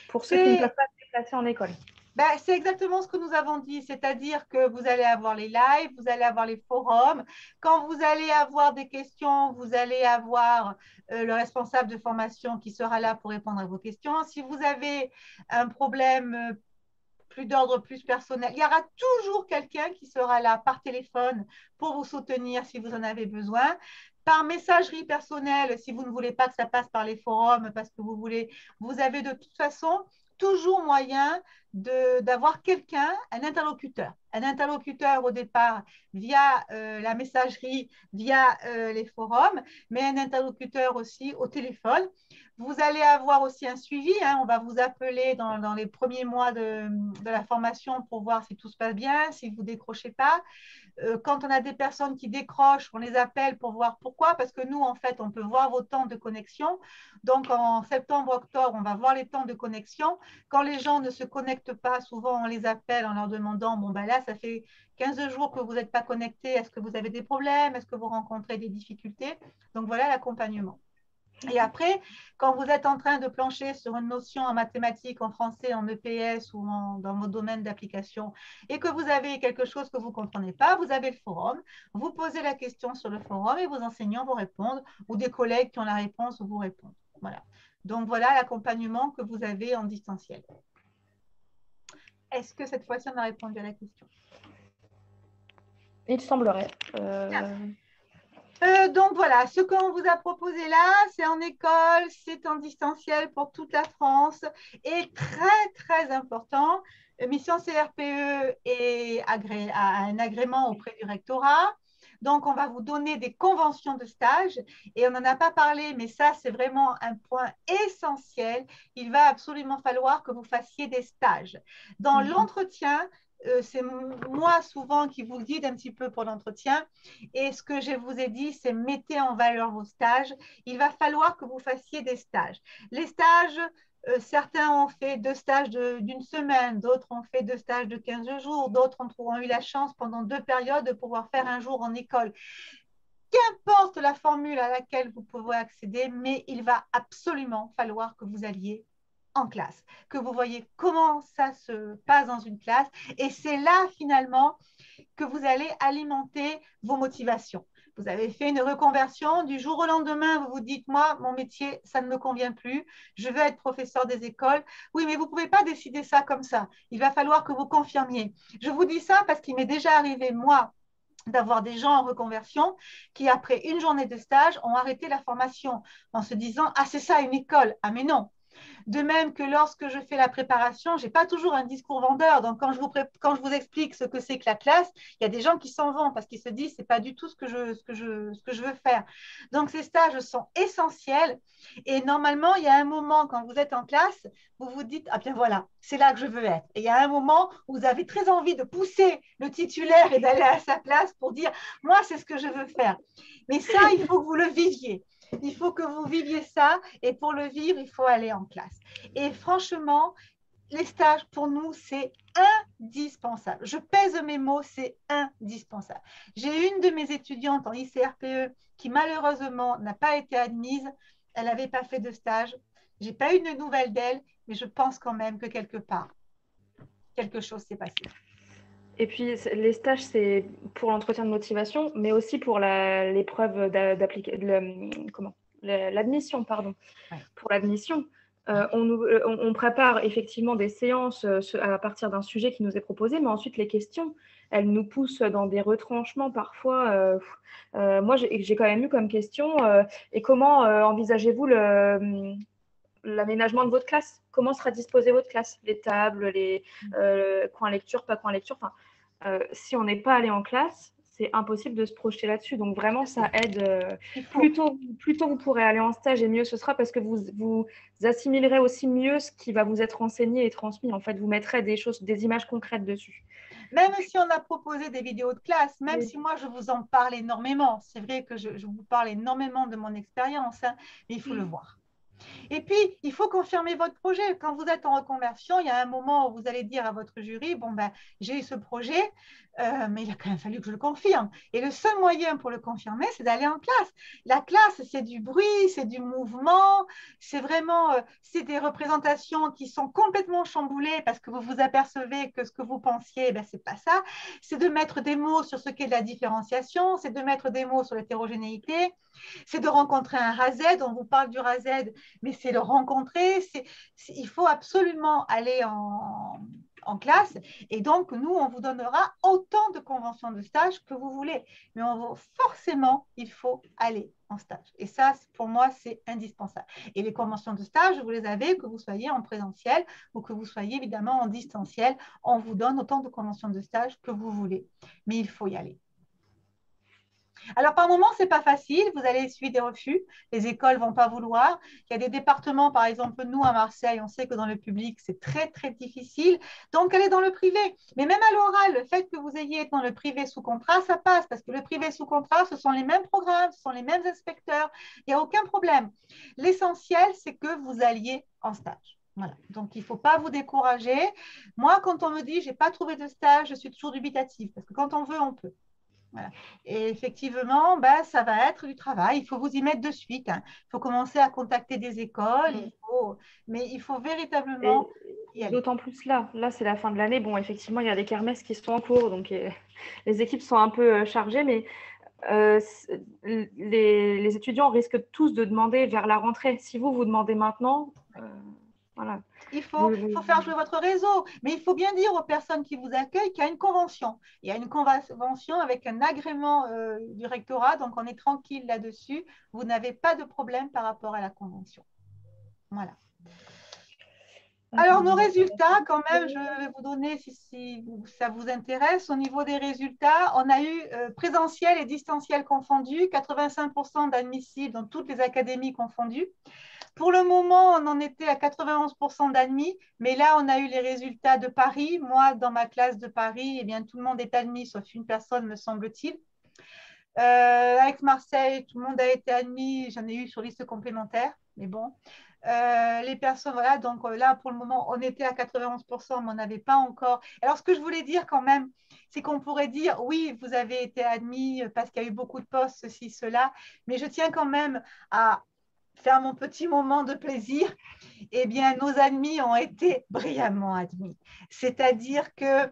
pour ceux qui ne peuvent pas se déplacer en école? Ben, c'est exactement ce que nous avons dit, c'est-à-dire que vous allez avoir les lives, vous allez avoir les forums. Quand vous allez avoir des questions, vous allez avoir le responsable de formation qui sera là pour répondre à vos questions. Si vous avez un problème plus d'ordre plus personnel, il y aura toujours quelqu'un qui sera là par téléphone pour vous soutenir si vous en avez besoin. Par messagerie personnelle, si vous ne voulez pas que ça passe par les forums parce que vous voulez, vous avez de toute façon toujours moyen d'avoir quelqu'un, un interlocuteur au départ via la messagerie, via les forums, mais un interlocuteur aussi au téléphone. Vous allez avoir aussi un suivi, hein, on va vous appeler dans les premiers mois de la formation pour voir si tout se passe bien, si vous ne décrochez pas. Quand on a des personnes qui décrochent, on les appelle pour voir pourquoi, parce que nous, en fait, on peut voir vos temps de connexion. Donc, en septembre, octobre, on va voir les temps de connexion. Quand les gens ne se connectent pas, souvent, on les appelle en leur demandant, bon, ben là, ça fait 15 jours que vous n'êtes pas connectés. Est-ce que vous avez des problèmes? Est-ce que vous rencontrez des difficultés? Donc, voilà l'accompagnement. Et après, quand vous êtes en train de plancher sur une notion en mathématiques, en français, en EPS ou dans vos domaines d'application et que vous avez quelque chose que vous ne comprenez pas, vous avez le forum, vous posez la question sur le forum et vos enseignants vous répondent ou des collègues qui ont la réponse vous répondent. Voilà. Donc, voilà l'accompagnement que vous avez en distanciel. Est-ce que cette fois-ci, on a répondu à la question? Il semblerait. Donc voilà, ce qu'on vous a proposé là, c'est en école, c'est en distanciel pour toute la France et très très important, mission CRPE a un agrément auprès du rectorat. Donc on va vous donner des conventions de stage et on n'en a pas parlé, mais ça c'est vraiment un point essentiel. Il va absolument falloir que vous fassiez des stages. Dans l'entretien, c'est moi souvent qui vous guide un petit peu pour l'entretien. Et ce que je vous ai dit, c'est mettez en valeur vos stages. Il va falloir que vous fassiez des stages. Les stages, certains ont fait 2 stages d'une semaine, d'autres ont fait 2 stages de 15 jours, d'autres ont eu la chance pendant 2 périodes de pouvoir faire un jour en école. Qu'importe la formule à laquelle vous pouvez accéder, mais il va absolument falloir que vous alliez en classe, que vous voyez comment ça se passe dans une classe. Et c'est là, finalement, que vous allez alimenter vos motivations. Vous avez fait une reconversion, du jour au lendemain, vous vous dites, moi, mon métier, ça ne me convient plus, je veux être professeur des écoles. Oui, mais vous ne pouvez pas décider ça comme ça. Il va falloir que vous confirmiez. Je vous dis ça parce qu'il m'est déjà arrivé, moi, d'avoir des gens en reconversion qui, après une journée de stage, ont arrêté la formation en se disant, ah, c'est ça une école. Ah, mais non. De même que lorsque je fais la préparation, je n'ai pas toujours un discours vendeur. Donc, quand je vous explique ce que c'est que la classe, il y a des gens qui s'en vont parce qu'ils se disent ce n'est pas du tout ce que je veux faire. Donc, ces stages sont essentiels. Et normalement, il y a un moment, quand vous êtes en classe, vous vous dites ah bien voilà, c'est là que je veux être. Et il y a un moment où vous avez très envie de pousser le titulaire et d'aller à sa place pour dire moi, c'est ce que je veux faire. Mais ça, il faut que vous le viviez. Il faut que vous viviez ça et pour le vivre, il faut aller en classe. Et franchement, les stages, pour nous, c'est indispensable. Je pèse mes mots, c'est indispensable. J'ai une de mes étudiantes en ICRPE qui, malheureusement, n'a pas été admise. Elle n'avait pas fait de stage. Je n'ai pas eu de nouvelles d'elle, mais je pense quand même que quelque part, quelque chose s'est passé. Et puis, les stages, c'est pour l'entretien de motivation, mais aussi pour l'épreuve l'admission, pardon. Ouais. Pour l'admission, on prépare effectivement des séances à partir d'un sujet qui nous est proposé, mais ensuite, les questions, elles nous poussent dans des retranchements parfois. Moi, j'ai quand même eu comme question, et comment envisagez-vous l'aménagement de votre classe? Comment sera disposée votre classe? Les tables, les coins lecture, pas coins lecture. Enfin, si on n'est pas allé en classe, c'est impossible de se projeter là-dessus. Donc vraiment, ça aide. Il faut. Plus tôt vous pourrez aller en stage et mieux ce sera parce que vous assimilerez aussi mieux ce qui va vous être enseigné et transmis. En fait, vous mettrez des images concrètes dessus. Même si on a proposé des vidéos de classe, même Oui. si moi je vous en parle énormément, c'est vrai que je vous parle énormément de mon expérience, hein, mais il faut le voir. Et puis, il faut confirmer votre projet. Quand vous êtes en reconversion, il y a un moment où vous allez dire à votre jury, bon, ben, j'ai eu ce projet, mais il a quand même fallu que je le confirme. Et le seul moyen pour le confirmer, c'est d'aller en classe. La classe, c'est du bruit, c'est du mouvement, c'est vraiment, c'est des représentations qui sont complètement chamboulées parce que vous vous apercevez que ce que vous pensiez, ben, c'est pas ça. C'est de mettre des mots sur ce qu'est la différenciation, c'est de mettre des mots sur l'hétérogénéité, c'est de rencontrer un RAZ. On vous parle du RAZ, mais c'est le rencontrer. Il faut absolument aller en classe. Et donc, nous, on vous donnera autant de conventions de stage que vous voulez. Mais forcément, il faut aller en stage. Et ça, pour moi, c'est indispensable. Et les conventions de stage, vous les avez, que vous soyez en présentiel ou que vous soyez évidemment en distanciel. On vous donne autant de conventions de stage que vous voulez. Mais il faut y aller. Alors, par moment, ce n'est pas facile. Vous allez essuyer des refus. Les écoles ne vont pas vouloir. Il y a des départements, par exemple, nous, à Marseille, on sait que dans le public, c'est très, très difficile. Donc, allez dans le privé. Mais même à l'oral, le fait que vous ayez été dans le privé sous contrat, ça passe. Parce que le privé sous contrat, ce sont les mêmes programmes, ce sont les mêmes inspecteurs. Il n'y a aucun problème. L'essentiel, c'est que vous alliez en stage. Voilà. Donc, il ne faut pas vous décourager. Moi, quand on me dit, je n'ai pas trouvé de stage, je suis toujours dubitative. Parce que quand on veut, on peut. Voilà. Et effectivement, ben, ça va être du travail. Il faut vous y mettre de suite, hein. Il faut commencer à contacter des écoles. Mais il faut véritablement y aller. D'autant plus là, c'est la fin de l'année. Bon, effectivement, il y a des kermesses qui sont en cours, donc les équipes sont un peu chargées, mais les étudiants risquent tous de demander vers la rentrée. Si vous demandez maintenant, voilà. Il faut faire jouer votre réseau, mais il faut bien dire aux personnes qui vous accueillent qu'il y a une convention. Il y a une convention avec un agrément du rectorat, donc on est tranquille là-dessus. Vous n'avez pas de problème par rapport à la convention. Voilà. Alors, nos résultats, quand même, je vais vous donner, si ça vous intéresse, au niveau des résultats, on a eu présentiel et distanciel confondus, 85% d'admissibles dans toutes les académies confondues. Pour le moment, on en était à 91% d'admis, mais là, on a eu les résultats de Paris. Moi, dans ma classe de Paris, eh bien, tout le monde est admis, sauf une personne, me semble-t-il. Avec Marseille, tout le monde a été admis. J'en ai eu sur liste complémentaire, mais bon. Les personnes, voilà, donc là, pour le moment, on était à 91%, mais on n'avait pas encore. Alors, ce que je voulais dire quand même, c'est qu'on pourrait dire, oui, vous avez été admis parce qu'il y a eu beaucoup de postes, ceci, cela, mais je tiens quand même à faire mon petit moment de plaisir. Eh bien, nos admis ont été brillamment admis. C'est-à-dire que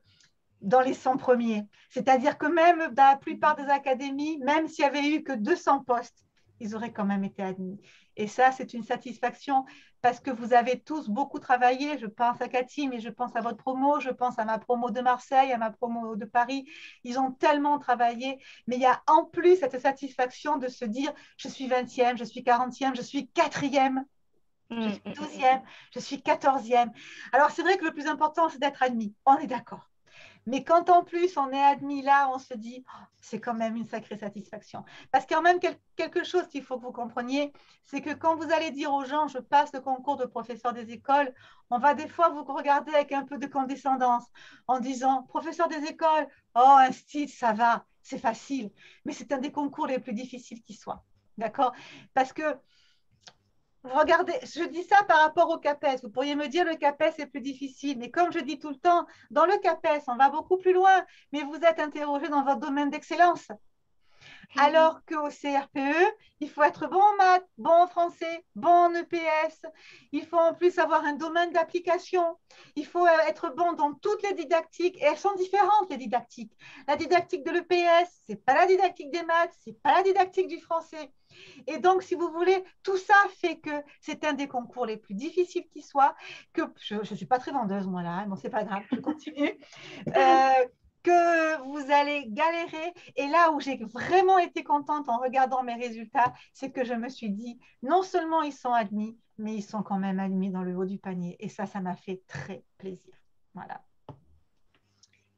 dans les 100 premiers, c'est-à-dire que même dans la plupart des académies, même s'il n'y avait eu que 200 postes, ils auraient quand même été admis. Et ça, c'est une satisfaction parce que vous avez tous beaucoup travaillé. Je pense à Cathy, mais je pense à votre promo, je pense à ma promo de Marseille, à ma promo de Paris. Ils ont tellement travaillé, mais il y a en plus cette satisfaction de se dire, je suis 20e, je suis 40e, je suis 4e. Je suis 12e, je suis 14e. Alors, c'est vrai que le plus important, c'est d'être admis. On est d'accord. Mais quand en plus on est admis là, on se dit, oh, c'est quand même une sacrée satisfaction. Parce qu'il y a même quelque chose qu'il faut que vous compreniez, c'est que quand vous allez dire aux gens, je passe le concours de professeur des écoles, on va des fois vous regarder avec un peu de condescendance en disant, professeur des écoles, oh, un style, ça va, c'est facile. Mais c'est un des concours les plus difficiles qui soient. D'accord? Parce que regardez, je dis ça par rapport au CAPES. Vous pourriez me dire le CAPES est plus difficile, mais comme je dis tout le temps, dans le CAPES, on va beaucoup plus loin, mais vous êtes interrogé dans votre domaine d'excellence. Alors qu'au CRPE, il faut être bon en maths, bon en français, bon en EPS. Il faut en plus avoir un domaine d'application. Il faut être bon dans toutes les didactiques. Et elles sont différentes, les didactiques. La didactique de l'EPS, ce n'est pas la didactique des maths, ce n'est pas la didactique du français. Et donc, si vous voulez, tout ça fait que c'est un des concours les plus difficiles qui soient. Que je ne suis pas très vendeuse, moi, là. Bon, c'est pas grave, je continue. Que vous allez galérer. Et là où j'ai vraiment été contente en regardant mes résultats, c'est que je me suis dit, non seulement ils sont admis, mais ils sont quand même admis dans le haut du panier. Et ça m'a fait très plaisir. Voilà.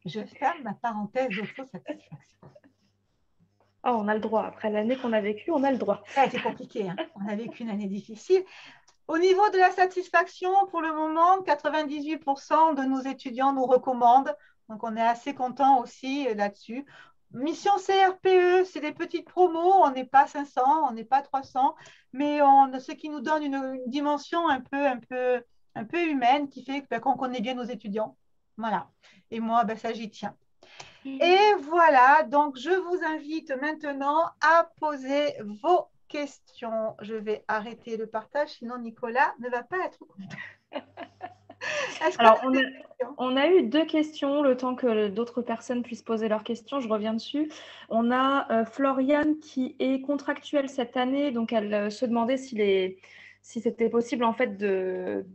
Je ferme ma parenthèse d'auto-satisfaction. Ah, on a le droit. Après l'année qu'on a vécue, on a le droit. Ça a été compliqué, hein. On a vécu une année difficile. Au niveau de la satisfaction, pour le moment, 98% de nos étudiants nous recommandent. Donc, on est assez content aussi là-dessus. Mission CRPE, c'est des petites promos. On n'est pas 500, on n'est pas 300, mais ce qui nous donne une dimension un peu humaine qui fait qu'on connaît bien nos étudiants. Voilà. Et moi, ben, ça, j'y tiens. Et voilà, donc je vous invite maintenant à poser vos questions. Je vais arrêter le partage, sinon Nicolas ne va pas être content. Est-ce que Alors, tu as des questions? on a eu 2 questions, le temps que d'autres personnes puissent poser leurs questions. Je reviens dessus. On a Floriane qui est contractuelle cette année, donc elle se demandait si c'était possible en fait de,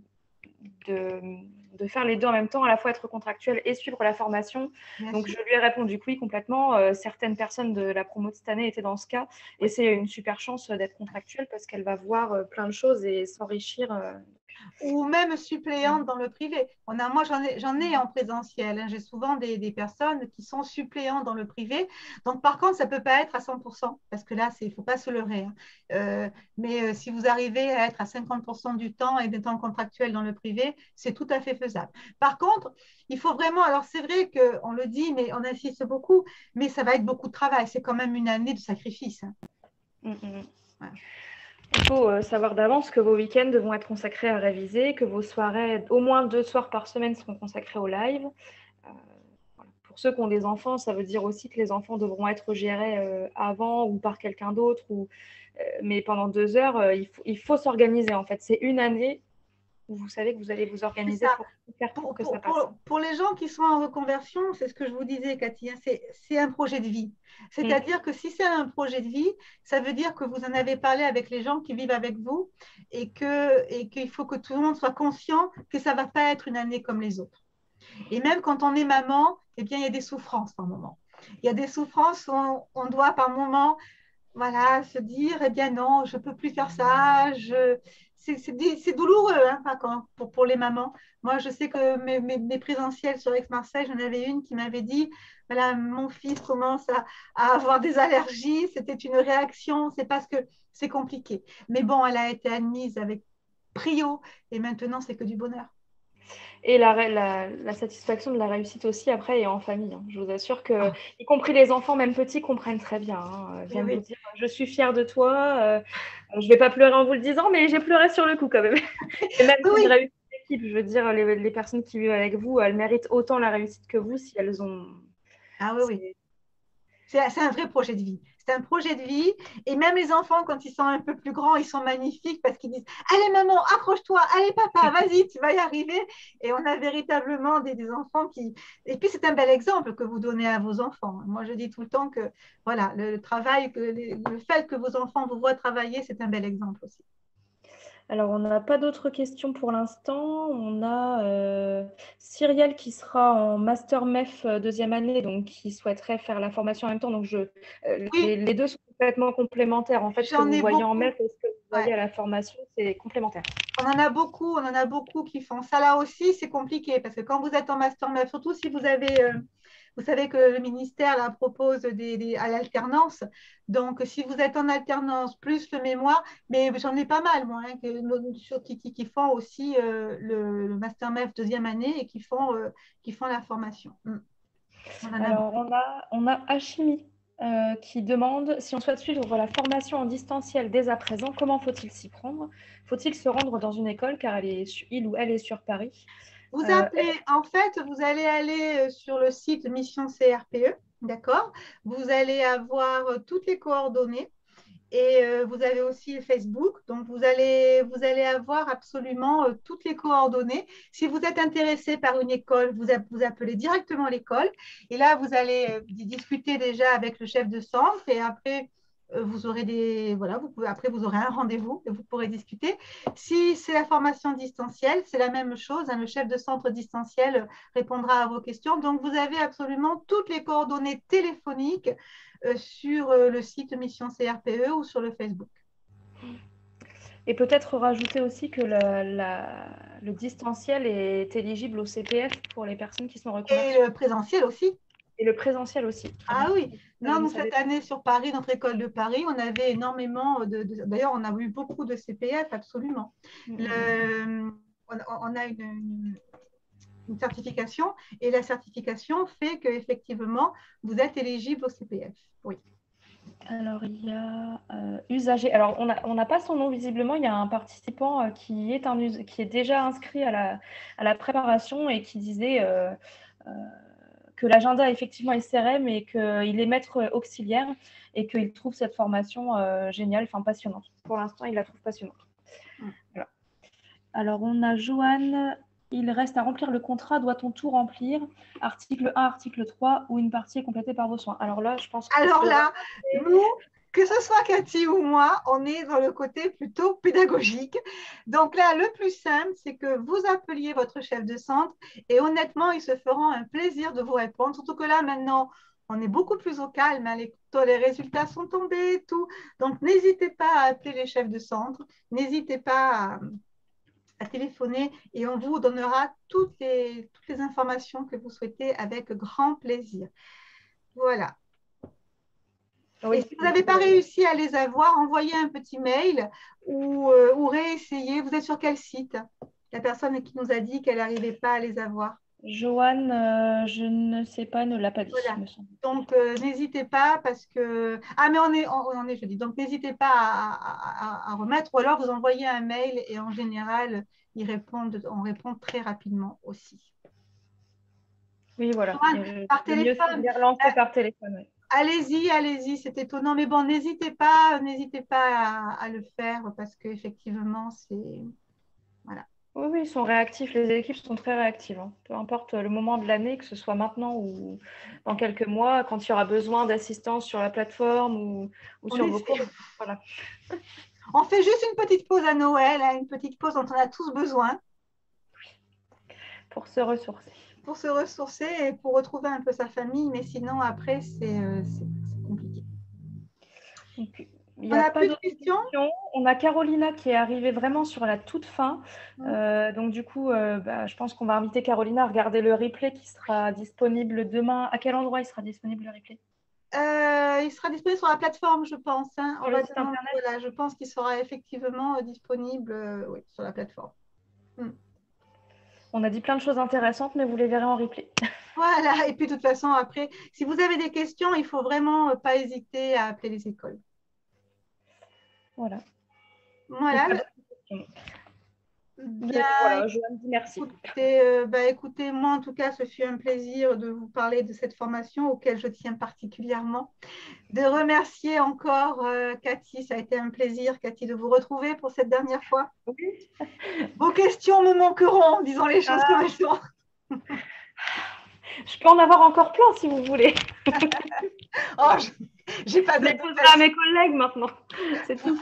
de faire les deux en même temps, à la fois être contractuelle et suivre la formation. Bien Donc, sûr. je lui ai répondu que oui, complètement. Certaines personnes de la promo de cette année étaient dans ce cas. Et c'est une super chance d'être contractuelle parce qu'elle va voir plein de choses et s'enrichir. Ou même suppléante dans le privé. Moi, j'en ai en présentiel, hein. J'ai souvent des personnes qui sont suppléants dans le privé. Donc, par contre, ça ne peut pas être à 100%, parce que là, il ne faut pas se leurrer, hein. Mais si vous arrivez à être à 50% du temps et d'être contractuel dans le privé, c'est tout à fait faisable. Par contre, il faut vraiment, alors c'est vrai qu'on le dit, mais on insiste beaucoup, mais ça va être beaucoup de travail. C'est quand même une année de sacrifice, hein. Voilà. Il faut savoir d'avance que vos week-ends vont être consacrés à réviser, que vos soirées, au moins 2 soirs par semaine, seront consacrés au live. Voilà. Pour ceux qui ont des enfants, ça veut dire aussi que les enfants devront être gérés avant ou par quelqu'un d'autre. Mais pendant 2 heures, il faut s'organiser. En fait, c'est une année où vous savez que vous allez vous C'est organiser ça. pour faire pour que ça passe. Pour les gens qui sont en reconversion, c'est ce que je vous disais, Cathy, hein, c'est un projet de vie. C'est-à-dire que si c'est un projet de vie, ça veut dire que vous en avez parlé avec les gens qui vivent avec vous et qu'il faut que tout le monde soit conscient que ça ne va pas être une année comme les autres. Et même quand on est maman, eh bien, il y a des souffrances par moment. Il y a des souffrances où on doit par moment, voilà, se dire, eh bien non, je ne peux plus faire ça. C'est douloureux, hein, pour les mamans. Moi, je sais que mes présentiels sur Aix-Marseille, j'en avais une qui m'avait dit, voilà, mon fils commence à avoir des allergies. C'était une réaction, c'est parce que c'est compliqué. Mais bon, elle a été admise avec brio et maintenant, c'est que du bonheur. Et la satisfaction de la réussite aussi, après, est en famille, hein. Je vous assure que, Ah, y compris les enfants, même petits, comprennent très bien, hein. oui, Viennent vous oui. dire, je suis fière de toi. Je ne vais pas pleurer en vous le disant, mais j'ai pleuré sur le coup quand même. Et même Oui, c'est une oui. réussite d'équipe. Je veux dire, les personnes qui vivent avec vous, elles méritent autant la réussite que vous si elles ont. Ah oui, oui. C'est- C'est un vrai projet de vie. C'est un projet de vie. Et même les enfants, quand ils sont un peu plus grands, ils sont magnifiques parce qu'ils disent, allez maman, accroche-toi, allez papa, vas-y, tu vas y arriver. Et on a véritablement des enfants qui... Et puis c'est un bel exemple que vous donnez à vos enfants. Moi, je dis tout le temps que voilà, le travail, le fait que vos enfants vous voient travailler, c'est un bel exemple aussi. Alors, on n'a pas d'autres questions pour l'instant. On a Cyrielle qui sera en Master MEF deuxième année, donc qui souhaiterait faire la formation en même temps. Donc, Oui, les deux sont complètement complémentaires. En fait, ce que j'en vous ai voyez en beaucoup. MEF et ce que vous Ouais. voyez à la formation, c'est complémentaire. On en a beaucoup qui font ça là aussi, c'est compliqué parce que quand vous êtes en master 9, surtout si vous avez, vous savez que le ministère là, propose à l'alternance. Donc, si vous êtes en alternance plus le mémoire, mais j'en ai pas mal, moi, hein, qui font aussi le master 9 deuxième année et qui font la formation. On en a beaucoup. Alors, on a Hachimi qui demande si on souhaite suivre la formation en distanciel dès à présent, comment faut-il s'y prendre? Faut-il se rendre dans une école car il ou elle est sur Paris? Vous Euh, appelez, en fait, vous allez aller sur le site Mission CRPE, d'accord? Vous allez avoir toutes les coordonnées et vous avez aussi Facebook. Donc, vous allez avoir absolument toutes les coordonnées. Si vous êtes intéressé par une école, vous appelez directement l'école et là, vous allez discuter déjà avec le chef de centre et après, vous aurez voilà, après, vous aurez un rendez-vous et vous pourrez discuter. Si c'est la formation distancielle, c'est la même chose, hein, le chef de centre distanciel répondra à vos questions. Donc, vous avez absolument toutes les coordonnées téléphoniques sur le site Mission CRPE ou sur le Facebook. Et peut-être rajouter aussi que le distanciel est éligible au CPF pour les personnes qui sont Et reconverties. le présentiel aussi. Et le présentiel aussi. Très Ah bien. oui, Ça, je non, ne nous, savais cette pas. année, sur Paris, notre école de Paris, on avait énormément d'ailleurs, on a eu beaucoup de CPF, absolument. Mm, mm, mm. On a une certification et la certification fait qu'effectivement, vous êtes éligible au CPF. Oui. Alors, il y a usager. Alors, on n'a pas son nom visiblement. Il y a un participant qui est déjà inscrit à la préparation et qui disait euh, que l'agenda effectivement est CRM et qu'il est maître auxiliaire et qu'il trouve cette formation géniale, enfin passionnante. Pour l'instant, il la trouve passionnante. Mm. Voilà. Alors, on a Joanne. Il reste à remplir le contrat. Doit-on tout remplir? Article 1, article 3, ou une partie est complétée par vos soins. Alors là, je pense qu'il Alors faudra. là, nous, que ce soit Cathy ou moi, on est dans le côté plutôt pédagogique. Donc là, le plus simple, c'est que vous appeliez votre chef de centre et honnêtement, ils se feront un plaisir de vous répondre. Surtout que là, maintenant, on est beaucoup plus au calme. Hein. Les résultats sont tombés, tout. Donc, n'hésitez pas à appeler les chefs de centre. N'hésitez pas à téléphoner et on vous donnera toutes les informations que vous souhaitez avec grand plaisir. Voilà. Et Oui, si vous n'avez pas réussi à les avoir, envoyez un petit mail ou réessayez. Vous êtes sur quel site? La personne qui nous a dit qu'elle n'arrivait pas à les avoir. Joanne, je ne sais pas, ne l'a pas dit, Voilà. me semble. Donc, n'hésitez pas parce que… Ah, mais on est jeudi. Donc, n'hésitez pas à remettre ou alors vous envoyez un mail et en général, on répond très rapidement aussi. Oui, voilà. Par Le mieux, c'est de téléphone, les relancer par téléphone. Oui. allez-y, c'est étonnant. Mais bon, n'hésitez pas à le faire parce qu'effectivement, c'est… Voilà. Oui, oui, ils sont réactifs. Les équipes sont très réactives. Hein. Peu importe le moment de l'année, que ce soit maintenant ou dans quelques mois, quand il y aura besoin d'assistance sur la plateforme ou sur vos cours. Voilà. On fait juste une petite pause à Noël, hein, une petite pause dont on a tous besoin. Pour se ressourcer. Pour se ressourcer et pour retrouver un peu sa famille. Mais sinon, après, c'est compliqué. Donc, il n'y On a n'a pas plus de d'autres questions? questions. On a Carolina qui est arrivée vraiment sur la toute fin. Donc, du coup, je pense qu'on va inviter Carolina à regarder le replay qui sera disponible demain. À quel endroit il sera disponible le replay? Il sera disponible sur la plateforme, je pense. Hein. Sur le site internet? Voilà, je pense qu'il sera effectivement disponible oui, sur la plateforme. On a dit plein de choses intéressantes, mais vous les verrez en replay. Voilà, et puis de toute façon, après, si vous avez des questions, il ne faut vraiment pas hésiter à appeler les écoles. Voilà. Voilà. Bien, voilà, je vous dis merci. Écoutez, moi en tout cas, ce fut un plaisir de vous parler de cette formation auquel je tiens particulièrement. De remercier encore Cathy, ça a été un plaisir, Cathy, de vous retrouver pour cette dernière fois. Oui. Vos questions me manqueront, disons les choses comme elles sont. Je peux en avoir encore plein si vous voulez. Oh, j'ai pas de à mes collègues maintenant. C'est tout.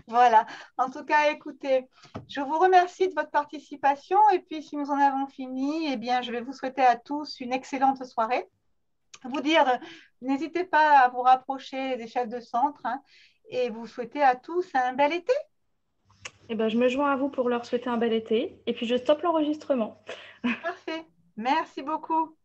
Voilà. En tout cas, écoutez, je vous remercie de votre participation et puis si nous en avons fini, eh bien, je vais vous souhaiter à tous une excellente soirée. Vous dire, n'hésitez pas à vous rapprocher des chefs de centre hein, et vous souhaiter à tous un bel été. Eh ben, je me joins à vous pour leur souhaiter un bel été et puis je stoppe l'enregistrement. Parfait. Merci beaucoup.